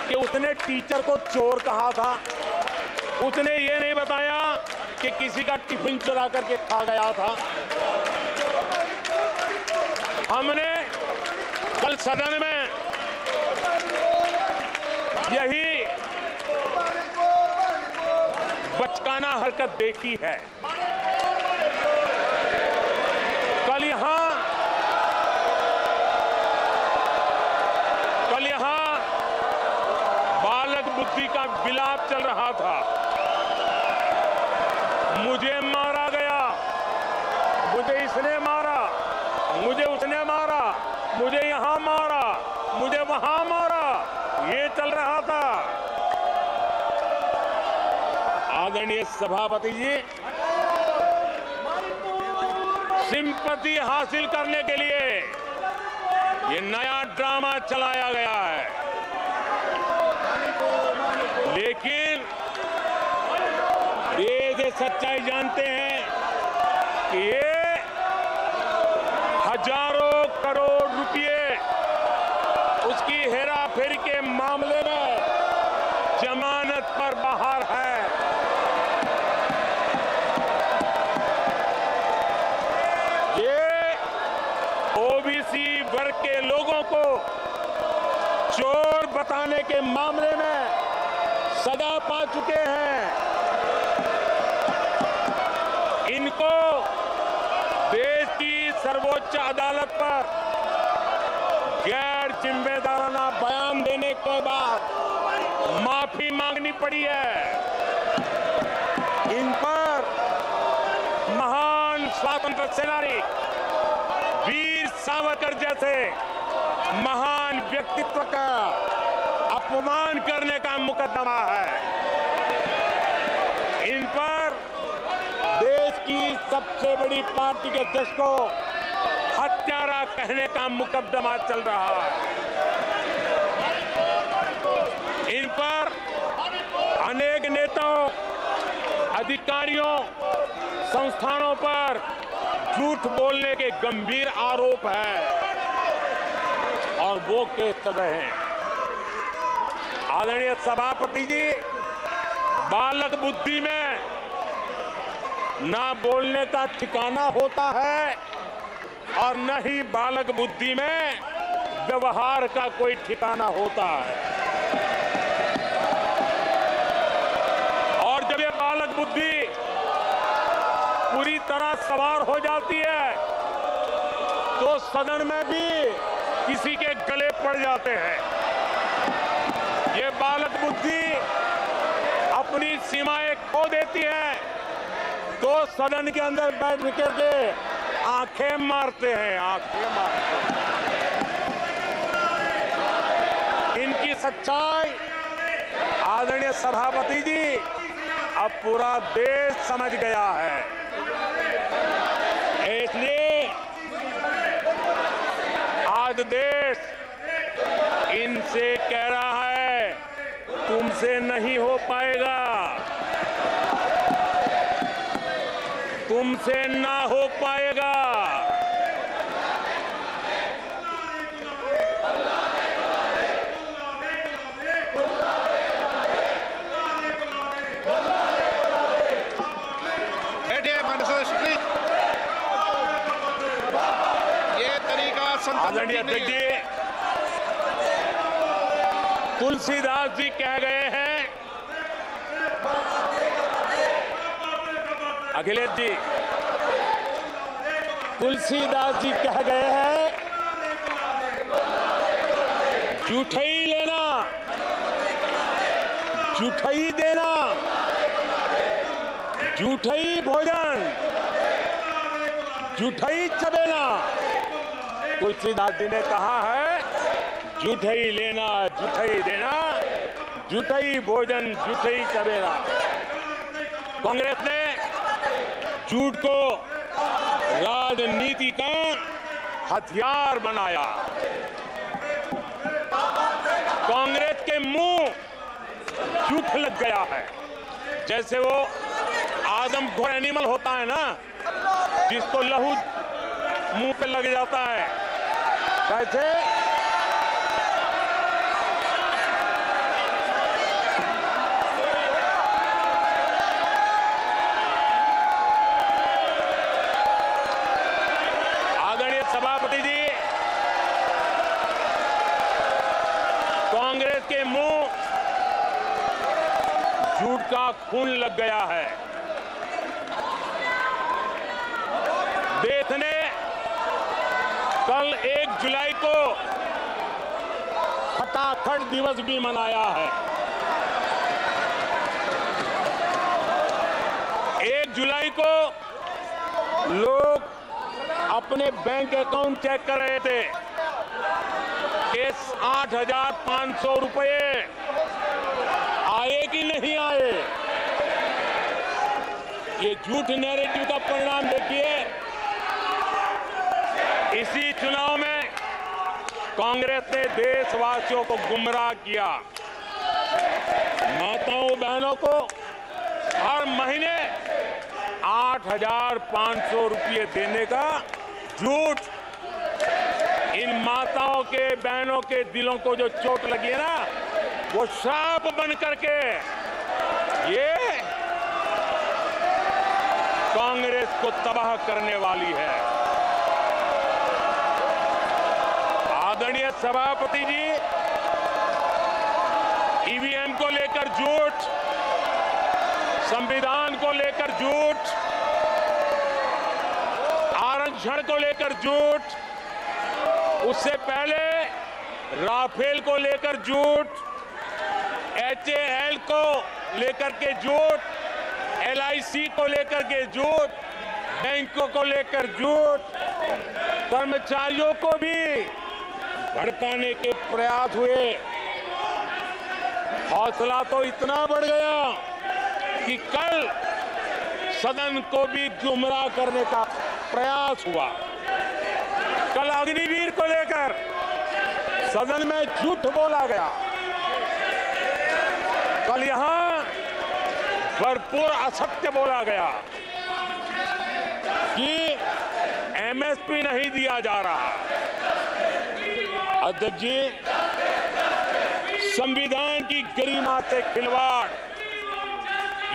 कि उसने टीचर को चोर कहा था। उसने ये नहीं बताया कि किसी का टिफिन चुरा करके खा गया था। हमने कल सदन में यही बचकाना हरकत देखी है। कल यहां बालक बुद्धि का विलाप चल रहा था। मुझे मारा गया, मुझे इसने मारा, मुझे उसने मारा, मुझे यहां मारा, मुझे वहां मारा, ये चल रहा था। आदरणीय सभापति जी, सिंपैथी हासिल करने के लिए ये नया ड्रामा चलाया गया है, लेकिन ये सच्चाई जानते हैं कि ये हजारों करोड़ रुपए उसकी हेराफेरी के मामले में जमानत पर बाहर है। ये ओबीसी वर्ग के लोगों को चोर बताने के मामले में सजा पा चुके हैं। इनको देश की सर्वोच्च अदालत पर गैर जिम्मेदाराना बयान देने के बाद माफी मांगनी पड़ी है। इन पर महान स्वतंत्रता सेनानी वीर सावरकर जैसे महान व्यक्तित्व का अपमान करने का मुकदमा है। इन पर देश की सबसे बड़ी पार्टी के अध्यक्ष को हत्यारा कहने का मुकदमा चल रहा है। इन पर अनेक नेताओं, अधिकारियों, संस्थानों पर झूठ बोलने के गंभीर आरोप है और वो केस चल रहे हैं। आदरणीय सभापति जी, बालक बुद्धि में ना बोलने का ठिकाना होता है और न ही बालक बुद्धि में व्यवहार का कोई ठिकाना होता है। और जब ये बालक बुद्धि पूरी तरह सवार हो जाती है तो सदन में भी किसी के गले पड़ जाते हैं। ये बालक बुद्धि अपनी सीमाएं खो देती है तो सदन के अंदर बैठ करके आंखें मारते हैं, आंखें मारते हैं। इनकी सच्चाई आदरणीय सभापति जी अब पूरा देश समझ गया है। इसलिए आज देश इनसे कह रहा है तुमसे नहीं हो पाएगा, तुमसे ना हो पाएगा। ये तरीका आदरणीय अध्यक्ष जी, तुलसीदास जी कह गए हैं, अखिलेश जी, तुलसीदास जी कह गए हैं, जूठई लेना जूठई देना, जूठई भोजन जूठई चबेना। तुलसीदास जी ने कहा है जूठई लेना जूठई देना, जूठई भोजन जूठई चबेना। कांग्रेस ने झूठ को राजनीति का हथियार बनाया। कांग्रेस के मुंह झूठ लग गया है, जैसे वो आदमखोर एनिमल होता है ना, जिसको लहू मुंह पे लग जाता है, कैसे आदरणीय सभापति जी, कांग्रेस के मुंह झूठ का खून लग गया है। देश ने कल 1 जुलाई को खटाखट दिवस भी मनाया है। 1 जुलाई को लोग अपने बैंक अकाउंट चेक कर रहे थे कि 8,500 रुपए आए कि नहीं आए। ये झूठ नैरेटिव का परिणाम देखिए। इसी चुनाव में कांग्रेस ने देशवासियों को गुमराह किया। माताओं बहनों को हर महीने 8,500 रुपये देने का झूठ। इन माताओं के बहनों के दिलों को जो चोट लगी है ना, वो श्राप बन करके ये कांग्रेस को तबाह करने वाली है। आदरणीय सभापति जी, ईवीएम को लेकर झूठ, संविधान को लेकर झूठ, आरक्षण को लेकर झूठ, उससे पहले राफेल को लेकर झूठ, HAL को लेकर के झूठ, LIC को लेकर के झूठ, बैंकों को लेकर झूठ, कर्मचारियों को भी भड़काने के प्रयास हुए। हौसला तो इतना बढ़ गया कि कल सदन को भी गुमराह करने का प्रयास हुआ। कल अग्निवीर को लेकर सदन में झूठ बोला गया। कल यहां भरपूर असत्य बोला गया कि MSP नहीं दिया जा रहा। अध्यक्ष जी, संविधान की गरिमा से खिलवाड़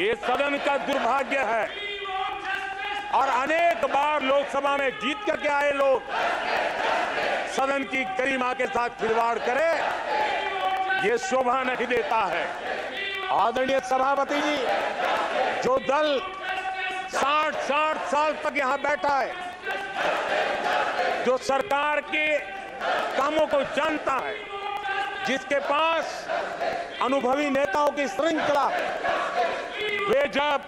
ये सदन का दुर्भाग्य है। और अनेक बार लोकसभा में जीत करके आए लोग सदन की गरिमा के साथ खिलवाड़ करे, ये शोभा नहीं देता है। आदरणीय सभापति जी, जो दल 60 साल तक यहां बैठा है, जो सरकार के कामों को जानता है, जिसके पास अनुभवी नेताओं की श्रृंखला, वे जब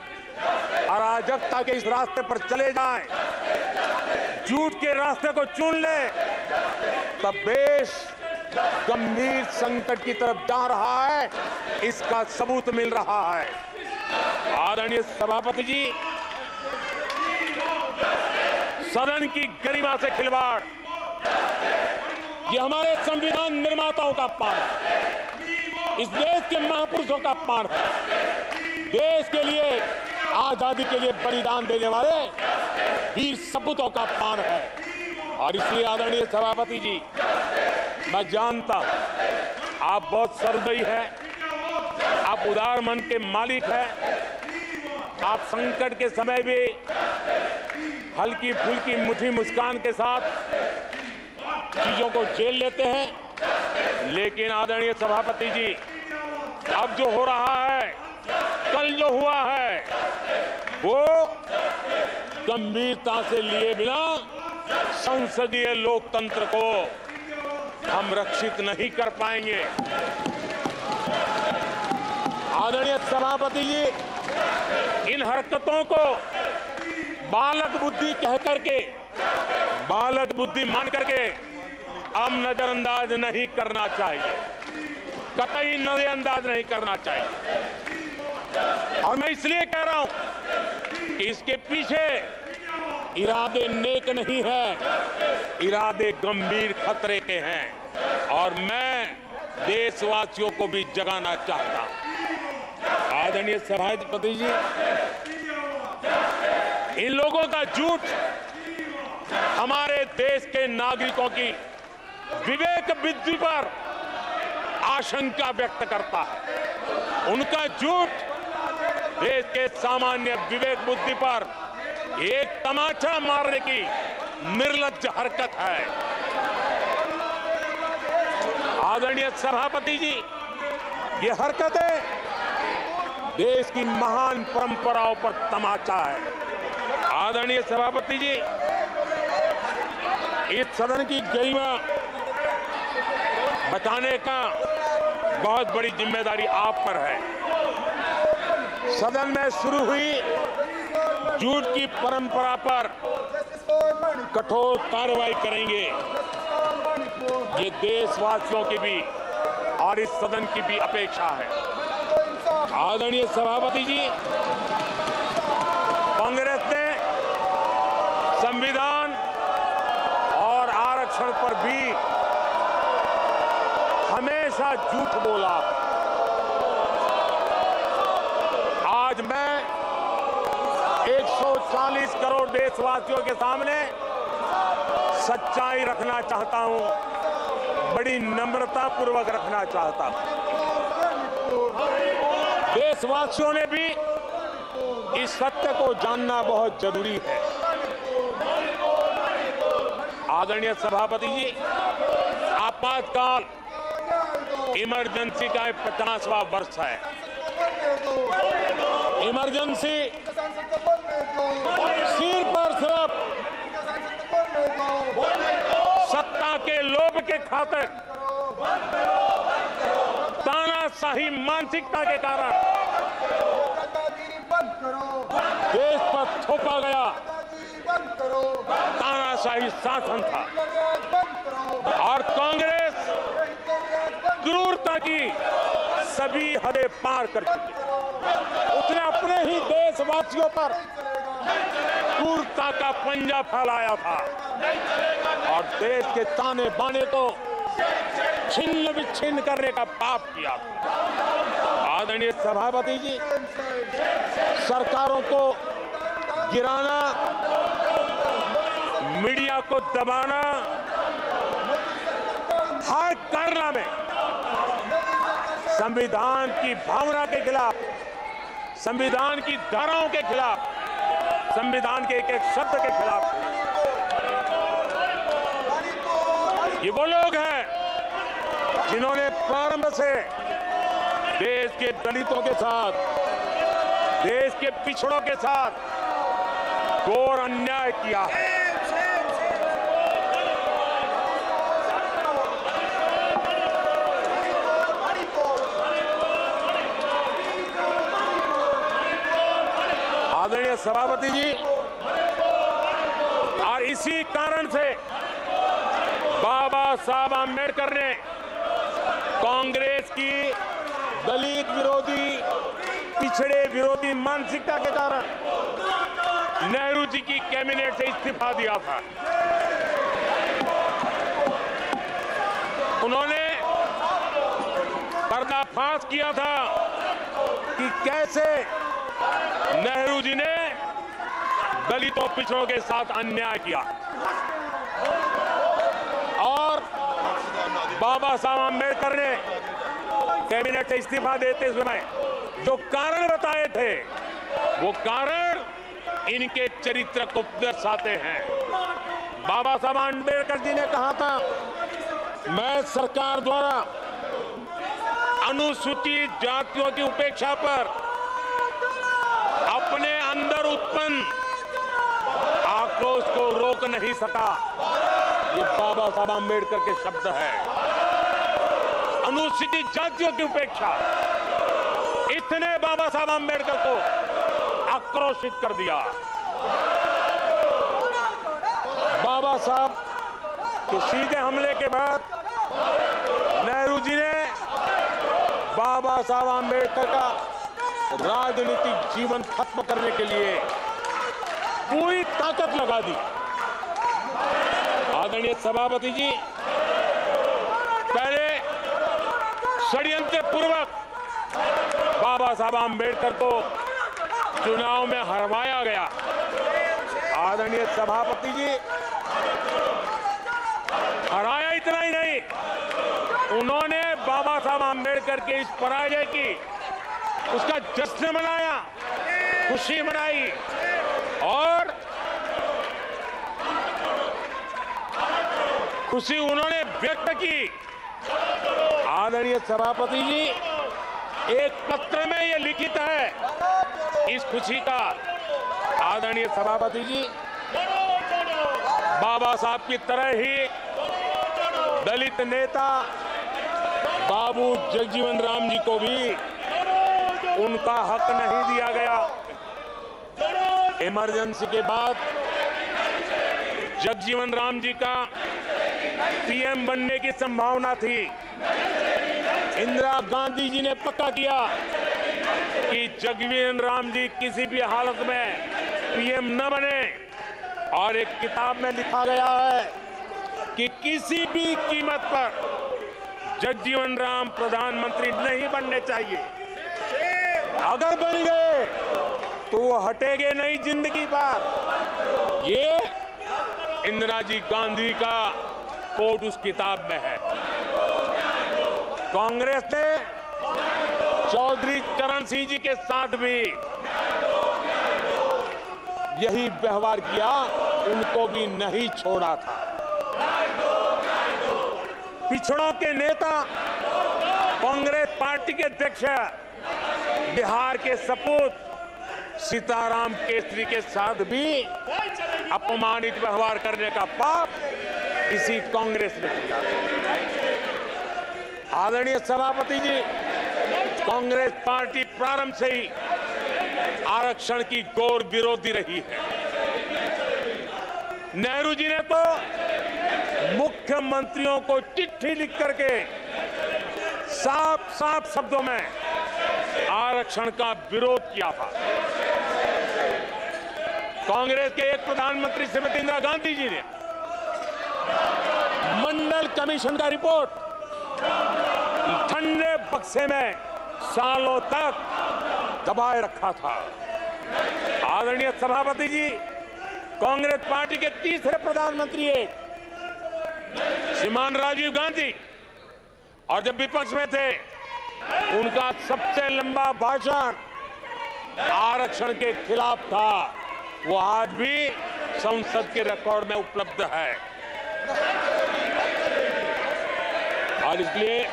अराजकता के इस रास्ते पर चले जाएं, झूठ के रास्ते को चुन ले, तब देश गंभीर संकट की तरफ जा रहा है, इसका सबूत मिल रहा है। आदरणीय सभापति जी, सदन की गरिमा से खिलवाड़, ये हमारे संविधान निर्माताओं का अपमान है, इस देश के महापुरुषों का अपमान है, देश के लिए, आजादी के लिए बलिदान देने वाले वीर सपूतों का अपमान है। और इसलिए आदरणीय सभापति जी, मैं जानता हूं आप बहुत सहृदयी हैं, आप उदार मन के मालिक हैं, आप संकट के समय भी हल्की फुल्की मीठी मुस्कान के साथ चीजों को झेल लेते हैं। लेकिन आदरणीय सभापति जी, अब जो हो रहा है, कल जो हुआ है, वो गंभीरता से लिए बिना संसदीय लोकतंत्र को हम रक्षित नहीं कर पाएंगे। आदरणीय सभापति जी, इन हरकतों को बालक बुद्धि कह करके, बालक बुद्धि मान करके हम नजरअंदाज नहीं करना चाहिए, कतई नजरअंदाज नहीं करना चाहिए। और मैं इसलिए कह रहा हूं कि इसके पीछे इरादे नेक नहीं है, इरादे गंभीर खतरे के हैं। और मैं देशवासियों को भी जगाना चाहता हूं। आदरणीय सभापति जी, इन लोगों का झूठ हमारे देश के नागरिकों की विवेक बुद्धि पर आशंका व्यक्त करता है। उनका झूठ देश के सामान्य विवेक बुद्धि पर एक तमाचा मारने की निर्लज्ज हरकत है। आदरणीय सभापति जी, ये हरकतें देश की महान परंपराओं पर तमाचा है। आदरणीय सभापति जी, इस सदन की गरिमा बचाने का बहुत बड़ी जिम्मेदारी आप पर है। सदन में शुरू हुई झूठ की परंपरा पर कठोर कार्रवाई करेंगे, ये देशवासियों की भी और इस सदन की भी अपेक्षा है। आदरणीय सभापति जी, कांग्रेस ने संविधान और आरक्षण पर भी हमेशा झूठ बोला। आज मैं 140 करोड़ देशवासियों के सामने सच्चाई रखना चाहता हूं, बड़ी नम्रता पूर्वक रखना चाहता हूं। देशवासियों ने भी इस सत्य को जानना बहुत जरूरी है। आदरणीय सभापति जी, आपातकाल इमरजेंसी का 50वां वर्ष है। इमरजेंसी सिर पर सिर्फ सत्ता के लोभ के खातिर, तानाशाही मानसिकता के कारण देश पर थोपा गया तानाशाही शासन था। और कांग्रेस क्रूरता की सभी हदें पार कर चुकी। उसने अपने ही देशवासियों पर क्रूरता का पंजा फैलाया था और देश के ताने बाने को छिन्न विच्छिन्न करने का पाप किया। आदरणीय सभापति जी, सरकारों को गिराना, मीडिया को दबाना, हर करना में संविधान की भावना के खिलाफ, संविधान की धाराओं के खिलाफ, संविधान के एक एक शब्द के खिलाफ। ये वो लोग हैं जिन्होंने प्रारंभ से देश के दलितों के साथ, देश के पिछड़ों के साथ घोर अन्याय किया है। आदरणीय सभापति जी, और इसी कारण से बाबा साहब आंबेडकर ने कांग्रेस की दलित विरोधी, पिछड़े विरोधी मानसिकता के कारण नेहरू जी की कैबिनेट से इस्तीफा दिया था। उन्होंने पर्दाफाश किया था कि कैसे नेहरू जी ने दलितों पिछड़ों के साथ अन्याय किया और बाबा साहब आंबेडकर ने कैबिनेट से इस्तीफा देते समय जो कारण बताए थे वो कारण इनके चरित्र को दर्शाते हैं। बाबा साहब आंबेडकर जी ने कहा था, मैं सरकार द्वारा अनुसूचित जातियों की उपेक्षा पर अपने अंदर उत्पन्न आक्रोश को रोक नहीं सका। ये बाबा साहब आंबेडकर के शब्द हैं। अनुसूचित जातियों की उपेक्षा, इतने बाबा साहब आंबेडकर को आक्रोशित कर दिया। बाबा साहब के सीधे हमले के बाद नेहरू जी ने बाबा साहब आंबेडकर का राजनीतिक जीवन खत्म करने के लिए पूरी ताकत लगा दी। आदरणीय सभापति जी, पहले षड्यंत्र पूर्वक बाबा साहब आंबेडकर को चुनाव में हरवाया गया। आदरणीय सभापति जी, हराया इतना ही नहीं, उन्होंने बाबा साहब आंबेडकर के इस पराजय की उसका जश्न मनाया, खुशी मनाई और खुशी उन्होंने व्यक्त की। आदरणीय सभापति जी, एक पत्र में यह लिखित है इस खुशी का। आदरणीय सभापति जी, बाबा साहब की तरह ही दलित नेता बाबू जगजीवन राम जी को भी उनका हक नहीं दिया गया। इमरजेंसी के बाद जगजीवन राम जी का पीएम बनने की संभावना थी। इंदिरा गांधी जी ने पक्का किया कि जगजीवन राम जी किसी भी हालत में पीएम न बने और एक किताब में लिखा गया है कि किसी भी कीमत पर जगजीवन राम प्रधानमंत्री नहीं बनने चाहिए। अगर बन गए तो वो हटेंगे नहीं जिंदगी भर। ये इंदिरा जी गांधी का कोट उस किताब में है। कांग्रेस ने चौधरी चरण सिंह जी के साथ भी यही व्यवहार किया, उनको भी नहीं छोड़ा था। पिछड़ों के नेता कांग्रेस पार्टी के अध्यक्ष बिहार के सपूत सीताराम केसरी के साथ भी अपमानित व्यवहार करने का पाप इसी कांग्रेस ने किया। आदरणीय सभापति जी, कांग्रेस पार्टी प्रारंभ से ही आरक्षण की घोर विरोधी रही है। नेहरू जी ने तो मुख्यमंत्रियों को चिट्ठी लिख करके साफ साफ शब्दों में आरक्षण का विरोध किया था। कांग्रेस के एक प्रधानमंत्री श्रीमती इंदिरा गांधी जी ने मंडल कमीशन का रिपोर्ट ठंडे बक्से में सालों तक दबाए रखा था। आदरणीय सभापति जी, कांग्रेस पार्टी के तीसरे प्रधानमंत्री श्रीमान राजीव गांधी, और जब विपक्ष में थे उनका सबसे लंबा भाषण आरक्षण के खिलाफ था। वो आज भी संसद के रिकॉर्ड में उपलब्ध है। और इसलिए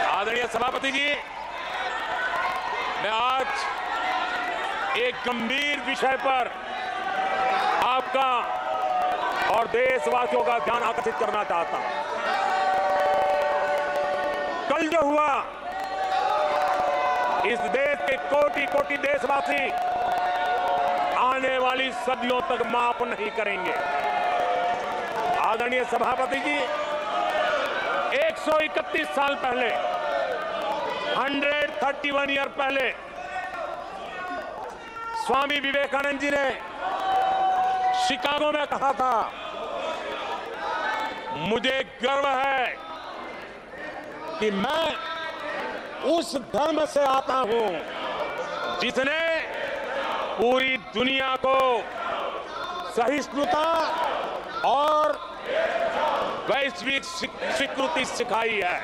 आदरणीय सभापति जी, मैं आज एक गंभीर विषय पर आपका और देशवासियों का ध्यान आकर्षित करना चाहता हूं। कल जो हुआ, इस देश के कोटि कोटि देशवासी आने वाली सदियों तक माफ नहीं करेंगे। आदरणीय सभापति जी, 131 साल पहले, 131 ईयर पहले स्वामी विवेकानंद जी ने शिकागो में कहा था, मुझे गर्व है कि मैं उस धर्म से आता हूं जिसने पूरी दुनिया को सहिष्णुता और वैश्विक स्वीकृति सिखाई है।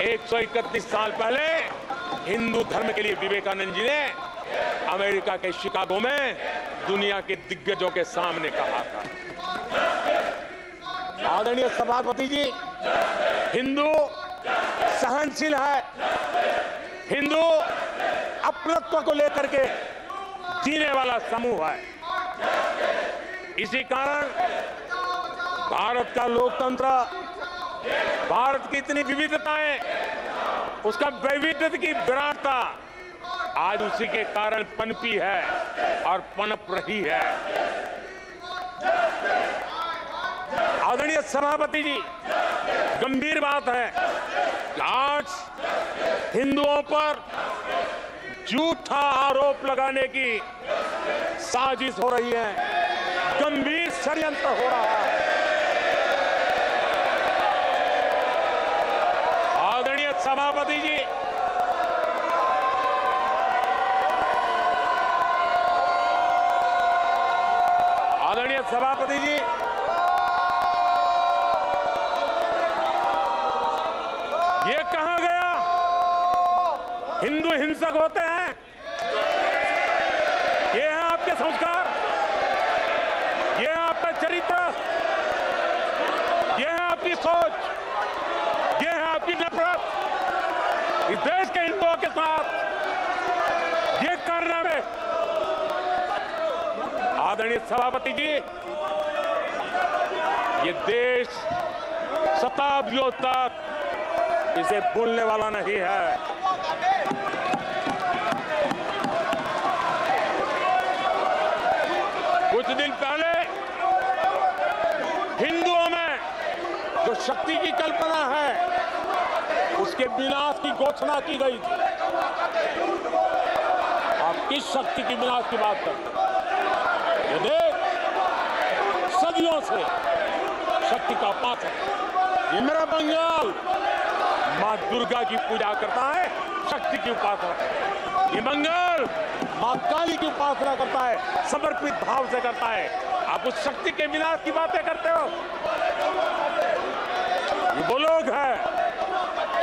131 साल पहले हिंदू धर्म के लिए विवेकानंद जी ने अमेरिका के शिकागो में दुनिया के दिग्गजों के सामने कहा था। आदरणीय सभापति जी, हिंदू सहनशील है, हिंदू अपनत्व को लेकर के जीने वाला समूह है। इसी कारण भारत का लोकतंत्र, भारत की इतनी विविधताएं, उसका वैविध्य की विराटता आज उसी के कारण पनपी है और पनप रही है। आदरणीय सभापति जी, गंभीर बात है कि आज हिंदुओं पर झूठा आरोप लगाने की साजिश हो रही है, गंभीर षड्यंत्र हो रहा है। आदरणीय सभापति जी, आदरणीय सभापति जी, ये कहा गया हिंदू हिंसक होते हैं? ये है आपके संस्कार, ये है आपका चरित्र, ये है आपकी सोच, ये है आपकी नफरत इस देश के हिंदुओं के साथ, ये कारनामे। आदरणीय सभापति जी, ये देश शताब्दियों तक इसे भूलने वाला नहीं है। कुछ दिन पहले हिंदुओं में जो शक्ति की कल्पना है, उसके विनाश की घोषणा की गई थी। आप किस शक्ति की विनाश की बात करते हैं? ये देश सदियों से शक्ति का उपासक है। ये मेरा बंगाल मां दुर्गा की पूजा करता है, शक्ति की उपासना है। ये बंगाल मां काली की उपासना करता है, समर्पित भाव से करता है। आप उस शक्ति के विनाश की बातें करते हो। ये वो लोग हैं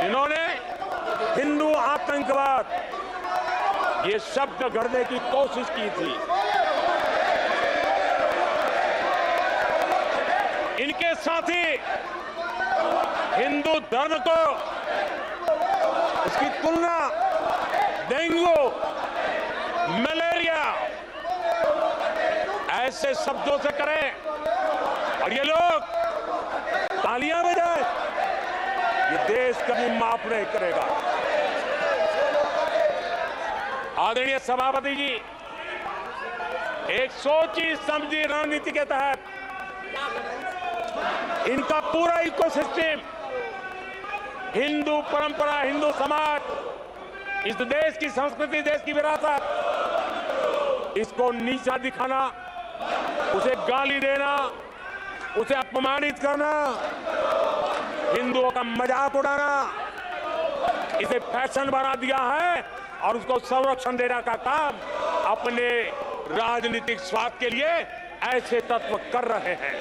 जिन्होंने हिंदू आतंकवाद ये शब्द गढ़ने की कोशिश की थी। इनके साथी हिंदू धर्म को, उसकी तुलना डेंगू, मलेरिया ऐसे शब्दों से करें और ये लोग तालियां बजाएं, ये देश कभी माफ नहीं करेगा। आदरणीय सभापति जी, एक सोची समझी रणनीति के तहत इनका पूरा इकोसिस्टम, हिंदू परंपरा, हिंदू समाज, इस देश की संस्कृति, देश की विरासत, इसको नीचा दिखाना, उसे गाली देना, उसे अपमानित करना, हिंदुओं का मजाक उड़ाना, इसे फैशन बना दिया है और उसको संरक्षण देने का काम अपने राजनीतिक स्वार्थ के लिए ऐसे तत्व कर रहे हैं।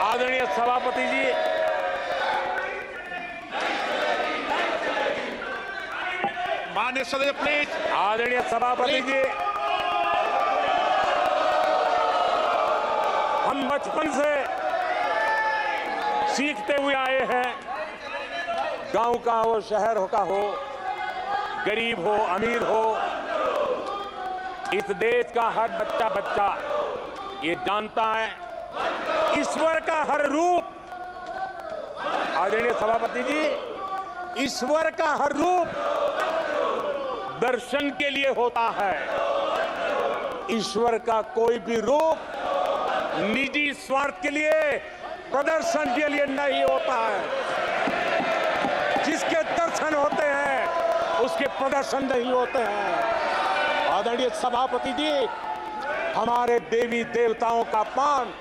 आदरणीय सभापति जी, माननीय सदस्य प्लीज। आदरणीय सभापति जी, हम बचपन से सीखते हुए आए हैं, गांव का हो, शहर का हो, गरीब हो, अमीर हो, इस देश का हर बच्चा ये जानता है ईश्वर का हर रूप, आदरणीय सभापति जी, ईश्वर का हर रूप दर्शन के लिए होता है। ईश्वर का कोई भी रूप निजी स्वार्थ के लिए, प्रदर्शन के लिए नहीं होता है। जिसके दर्शन होते हैं उसके प्रदर्शन नहीं होते हैं। आदरणीय सभापति जी, हमारे देवी देवताओं का अपमान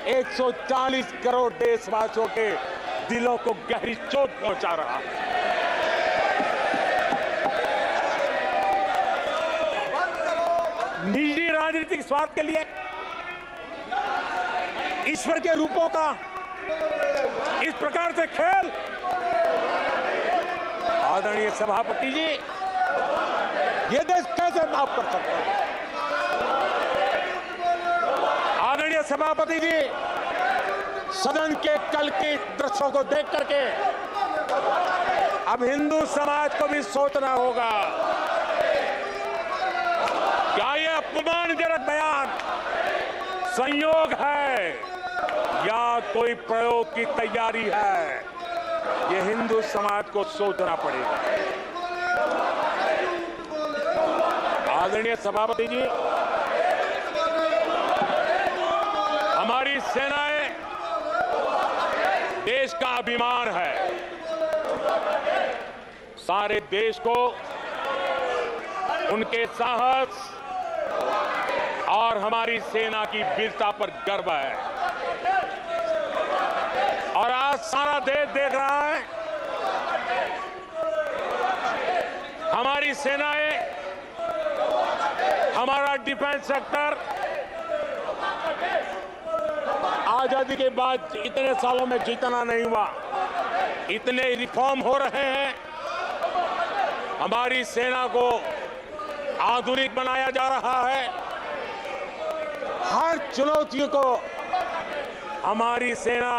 140 करोड़ देशवासियों के दिलों को गहरी चोट पहुंचा रहा है। निजी राजनीतिक स्वार्थ के लिए ईश्वर के रूपों का इस प्रकार से खेल, आदरणीय सभापति जी, ये देश कैसे माफ कर सकता है? आदरणीय सभापति जी, सदन के कल के दृश्यों को देख करके अब हिंदू समाज को भी सोचना होगा, क्या ये अपमानजनक बयान संयोग है या कोई प्रयोग की तैयारी है? ये हिंदू समाज को सोचना पड़ेगा। आदरणीय सभापति जी, हमारी सेनाएं देश का अभिमान है। सारे देश को उनके साहस और हमारी सेना की वीरता पर गर्व है। और आज सारा देश देख रहा है हमारी सेनाएं, हमारा डिफेंस सेक्टर आजादी के बाद इतने सालों में जितना नहीं हुआ, इतने रिफॉर्म हो रहे हैं। हमारी सेना को आधुनिक बनाया जा रहा है। हर चुनौतियों को हमारी सेना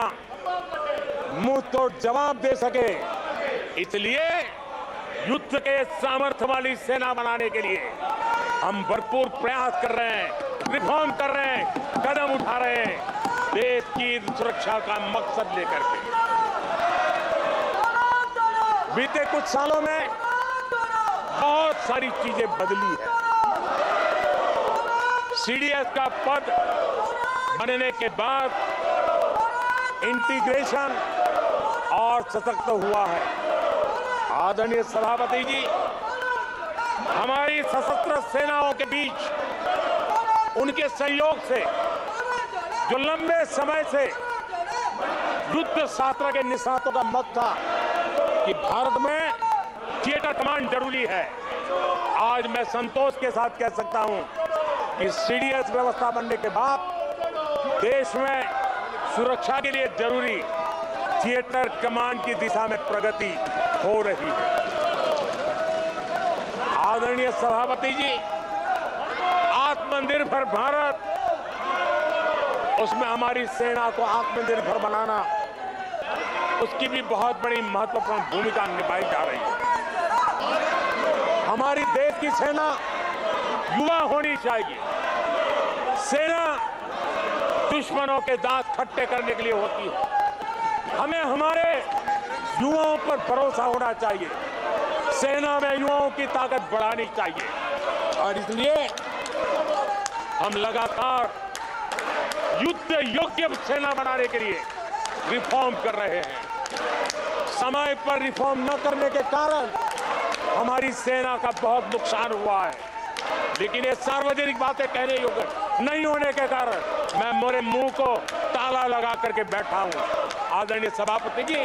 मुंह तोड़ जवाब दे सके, इसलिए युद्ध के सामर्थ्य वाली सेना बनाने के लिए हम भरपूर प्रयास कर रहे हैं, रिफॉर्म कर रहे हैं, कदम उठा रहे हैं देश की सुरक्षा का मकसद लेकर के। बीते कुछ सालों में बहुत सारी चीजें बदली है। सीडीएस का पद बनने के बाद इंटीग्रेशन और सशक्त हुआ है। आदरणीय सभापति जी, हमारी सशस्त्र सेनाओं के बीच उनके सहयोग से जो लंबे समय से युद्ध शास्त्र के निष्णातों का मत था कि भारत में थिएटर कमांड जरूरी है, आज मैं संतोष के साथ कह सकता हूं कि सीडीएस व्यवस्था बनने के बाद देश में सुरक्षा के लिए जरूरी थिएटर कमांड की दिशा में प्रगति हो रही है। आदरणीय सभापति जी, आत्मनिर्भर भारत, उसमें हमारी सेना को आत्मनिर्भर बनाना, उसकी भी बहुत बड़ी महत्वपूर्ण भूमिका निभाई जा रही है। हमारी देश की सेना युवा होनी चाहिए। सेना दुश्मनों के दांत खट्टे करने के लिए होती है। हमें हमारे युवाओं पर भरोसा होना चाहिए। सेना में युवाओं की ताकत बढ़ानी चाहिए और इसलिए हम लगातार युद्ध योग्य सेना बनाने के लिए रिफॉर्म कर रहे हैं। समय पर रिफॉर्म न करने के कारण हमारी सेना का बहुत नुकसान हुआ है, लेकिन ये सार्वजनिक बातें कहने योग्य नहीं होने के कारण मैं मेरे मुंह को ताला लगा करके बैठा हूं। आदरणीय सभापति जी,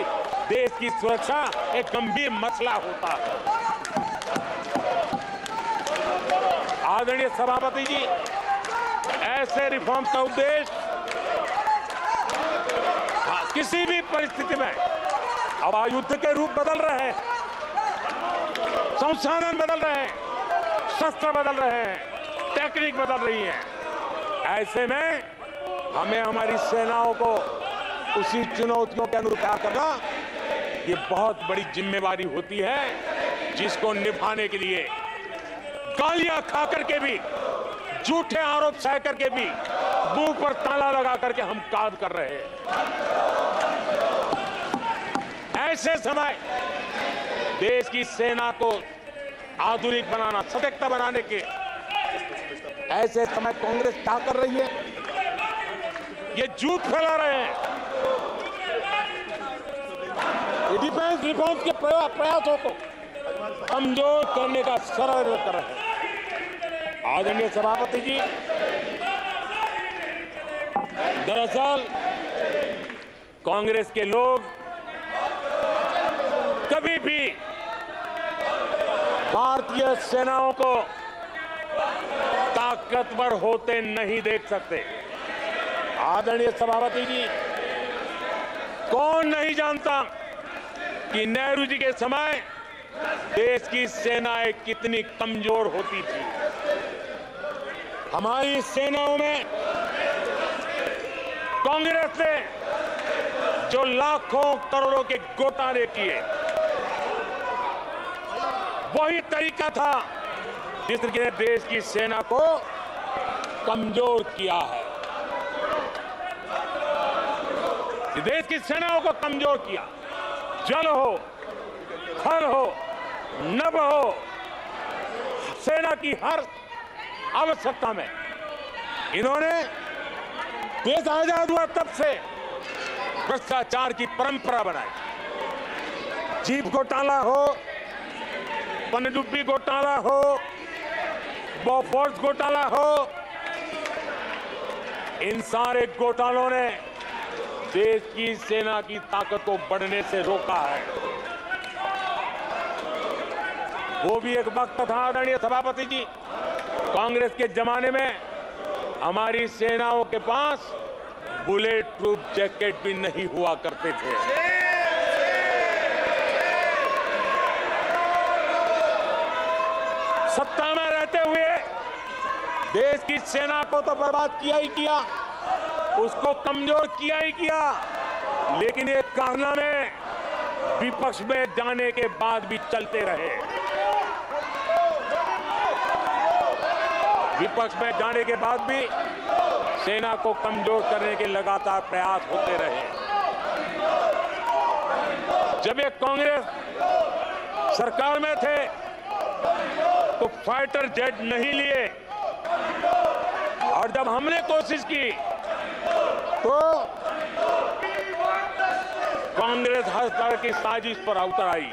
देश की सुरक्षा एक गंभीर मसला होता है। आदरणीय सभापति जी, ऐसे रिफॉर्म का उद्देश्य किसी भी परिस्थिति में, अब युद्ध के रूप बदल रहे हैं, संसाधन बदल रहे हैं, शस्त्र बदल रहे हैं, टेक्निक बदल रही है, ऐसे में हमें हमारी सेनाओं को उसी चुनौतियों के अनुरूप कार्य करना ये बहुत बड़ी जिम्मेवारी होती है, जिसको निभाने के लिए गालियां खा करके भी, झूठे आरोप सह करके भी, मुंह पर ताला लगा करके हम काम कर रहे हैं। ऐसे समय देश की सेना को आधुनिक बनाना, सशक्त बनाने के ऐसे समय कांग्रेस क्या कर रही है? ये झूठ फैला रहे हैं। ये डिफेंस रिफॉर्म्स के प्रयासों को कमजोर करने का षड्यंत्र कर रहे हैं। आदरणीय सभापति जी, दरअसल कांग्रेस के लोग कभी भी भारतीय सेनाओं को ताकतवर होते नहीं देख सकते। आदरणीय सभापति जी, कौन नहीं जानता कि नेहरू जी के समय देश की सेनाएं कितनी कमजोर होती थी। हमारी सेनाओं में कांग्रेस ने जो लाखों करोड़ों के घोटाले किए, वही तरीका था जिसने देश की सेना को कमजोर किया है। देश की सेनाओं को कमजोर किया। जल हो, थल हो, नभ हो, सेना की हर आवश्यकता में इन्होंने देश आजाद हुआ तब से भ्रष्टाचार की परंपरा बनाई। जीप घोटाला हो, पनडुब्बी घोटाला हो, बॉफोर्स घोटाला हो, इन सारे घोटालों ने देश की सेना की ताकत को बढ़ने से रोका है। वो भी एक वक्त था आदरणीय सभापति जी, कांग्रेस के जमाने में हमारी सेनाओं के पास बुलेट प्रूफ जैकेट भी नहीं हुआ करते थे। सत्ता में रहते हुए देश की सेना को तो बर्बाद किया ही किया, उसको कमजोर किया ही किया, लेकिन ये कारनामे विपक्ष में जाने के बाद भी चलते रहे। विपक्ष में जाने के बाद भी सेना को कमजोर करने के लगातार प्रयास होते रहे। जब ये कांग्रेस सरकार में थे तो फाइटर जेट नहीं लिए, और जब हमने कोशिश की तो कांग्रेस हर तरह की साजिश पर उतर आई।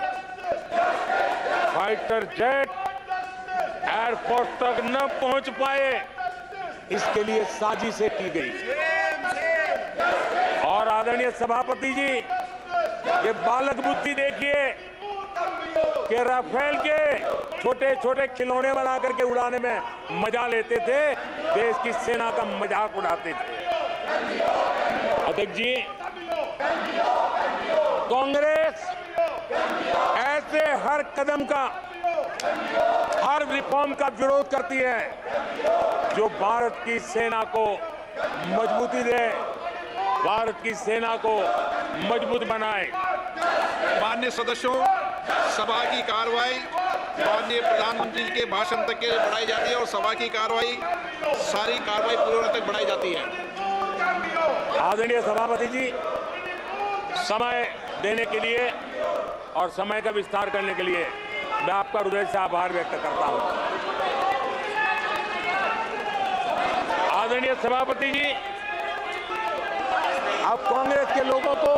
फाइटर जेट एयरपोर्ट तक न पहुंच पाए, इसके लिए साजिशें की गई। और आदरणीय सभापति जी, ये बालक बुद्धि देखिए कि राफेल के छोटे छोटे खिलौने बना करके उड़ाने में मजा लेते थे, देश की सेना का मजाक उड़ाते थे। अध्यक्ष जी, कांग्रेस ऐसे हर कदम का, हर रिफॉर्म का विरोध करती है जो भारत की सेना को मजबूती दे, भारत की सेना को मजबूत बनाए। माननीय सदस्यों, सभा की कार्रवाई माननीय प्रधानमंत्री जी के भाषण तक के बढ़ाई जाती है और सभा की कार्रवाई सारी कार्रवाई पूरे होने तक बढ़ाई जाती है। आदरणीय सभापति जी, समय देने के लिए और समय का विस्तार करने के लिए मैं आपका हृदय से आभार व्यक्त करता हूं। आदरणीय सभापति जी, अब कांग्रेस के लोगों को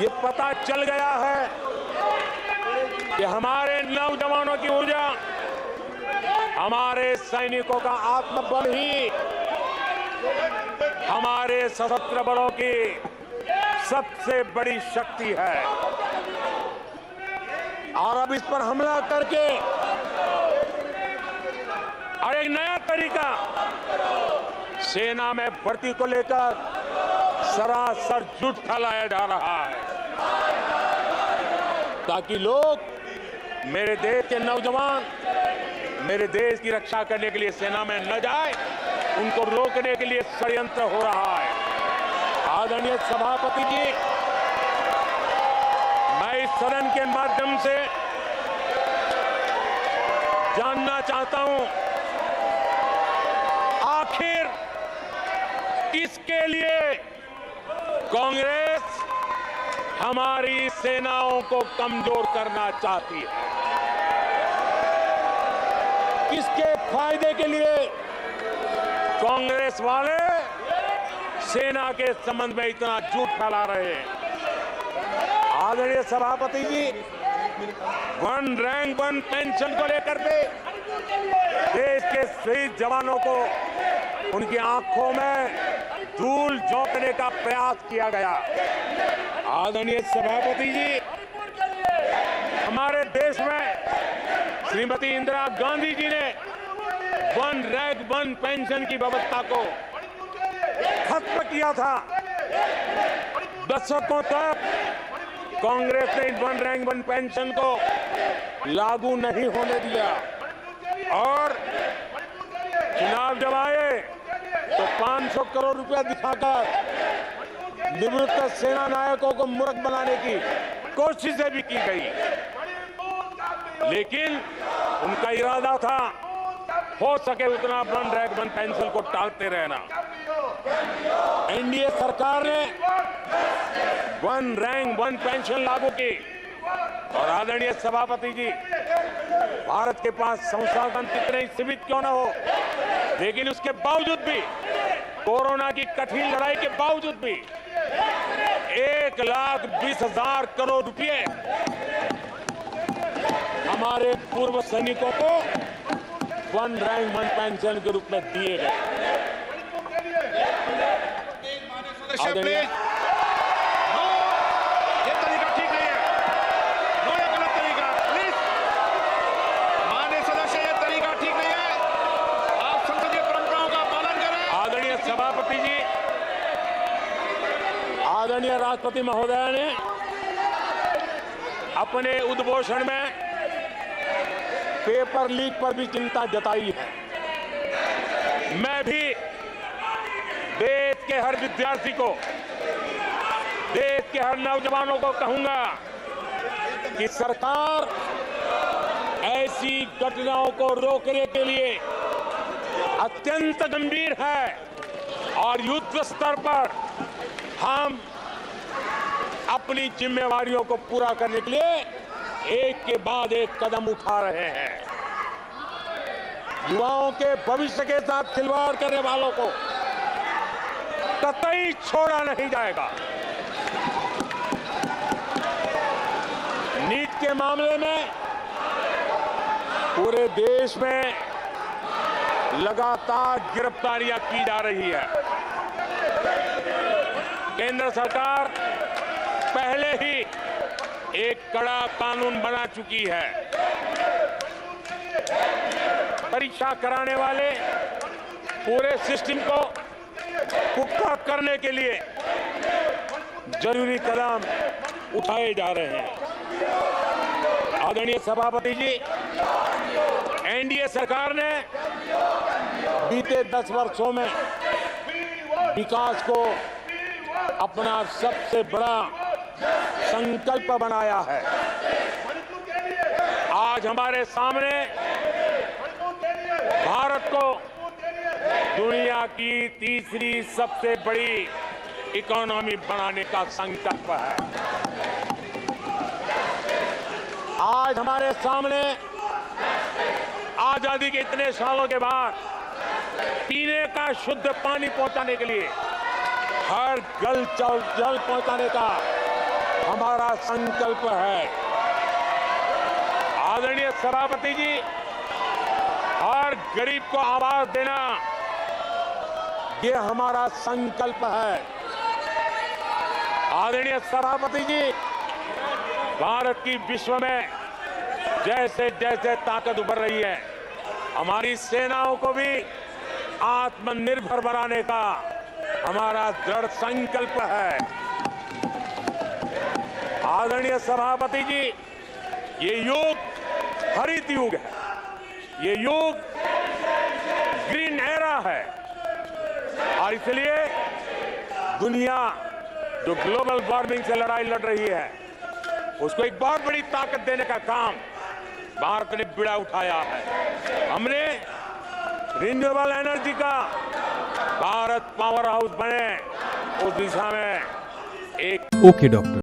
ये पता चल गया है कि हमारे नौजवानों की ऊर्जा, हमारे सैनिकों का आत्मबल ही हमारे सशस्त्र बलों की सबसे बड़ी शक्ति है। और अब इस पर हमला करके और एक नया तरीका सेना में भर्ती को लेकर सरासर झूठ फैलाया जा रहा है, ताकि लोग, मेरे देश के नौजवान मेरे देश की रक्षा करने के लिए सेना में न जाए, उनको रोकने के लिए षड्यंत्र हो रहा है। आदरणीय सभापति जी, मैं इस सदन के माध्यम से जानना चाहता हूं, आखिर किसके लिए कांग्रेस हमारी सेनाओं को कमजोर करना चाहती है? किसके फायदे के लिए कांग्रेस वाले सेना के संबंध में इतना झूठ फैला रहे हैं। आदरणीय सभापति जी, वन रैंक वन पेंशन को लेकर के देश के शहीद जवानों को उनकी आंखों में धूल झोंकने का प्रयास किया गया। आदरणीय सभापति जी, हमारे देश में श्रीमती इंदिरा गांधी जी ने वन रैंक वन पेंशन की व्यवस्था को खत्म किया था। दशकों तक कांग्रेस ने वन रैंक वन पेंशन को लागू नहीं होने दिया और चुनाव जब आए तो 500 करोड़ रुपया दिखाकर निवृत्त सेना नायकों को मूर्ख बनाने की कोशिशें भी की गई, लेकिन उनका इरादा था हो सके उतना वन रैंक वन पेंशन को टालते रहना। एनडीए सरकार ने वन रैंक वन पेंशन लागू की और आदरणीय सभापति जी, भारत के पास संसाधन कितने ही सीमित क्यों न हो, लेकिन उसके बावजूद भी, कोरोना की कठिन लड़ाई के बावजूद भी 1,20,000 करोड़ रुपए हमारे पूर्व सैनिकों को वन रैंक वन पेंशन के रूप में दिए गए। सदस्य ये तरीका ठीक नहीं है। ये गलत तरीका। प्लीज माननीय सदस्य, ये तरीका ठीक नहीं है। आप संसदीय परंपराओं का पालन करें। आदरणीय सभापति जी, आदरणीय राष्ट्रपति महोदय ने अपने उद्घोषण में पेपर लीक पर भी चिंता जताई है। मैं भी देश के हर विद्यार्थी को, देश के हर नौजवानों को कहूंगा कि सरकार ऐसी घटनाओं को रोकने के लिए अत्यंत गंभीर है और युद्ध स्तर पर हम अपनी जिम्मेवारियों को पूरा करने के लिए एक के बाद एक कदम उठा रहे हैं। युवाओं के भविष्य के साथ खिलवाड़ करने वालों को कतई छोड़ा नहीं जाएगा। नीट के मामले में पूरे देश में लगातार गिरफ्तारियां की जा रही है। केंद्र सरकार पहले ही एक कड़ा कानून बना चुकी है। परीक्षा कराने वाले पूरे सिस्टम को पुख्ता करने के लिए जरूरी कदम उठाए जा रहे हैं। आदरणीय सभापति जी, एनडीए सरकार ने बीते 10 वर्षों में विकास को अपना सबसे बड़ा संकल्प बनाया है। आज हमारे सामने भारत को दुनिया की तीसरी सबसे बड़ी इकोनॉमी बनाने का संकल्प है। आज हमारे सामने आजादी के इतने सालों के बाद पीने का शुद्ध पानी पहुंचाने के लिए हर जल पहुंचाने का हमारा संकल्प है। आदरणीय सभापति जी, हर गरीब को आवास देना ये हमारा संकल्प है। आदरणीय सभापति जी, भारत की विश्व में जैसे जैसे ताकत उभर रही है, हमारी सेनाओं को भी आत्मनिर्भर बनाने का हमारा दृढ़ संकल्प है। आदरणीय सभापति जी, ये युग हरित युग है, ये युग ग्रीन एरा है और इसलिए दुनिया जो ग्लोबल वार्मिंग से लड़ाई लड़ रही है उसको एक बहुत बड़ी ताकत देने का काम भारत ने बीड़ा उठाया है। हमने रिन्यूएबल एनर्जी का भारत पावर हाउस बने, उस दिशा में एक ओके डॉक्टर।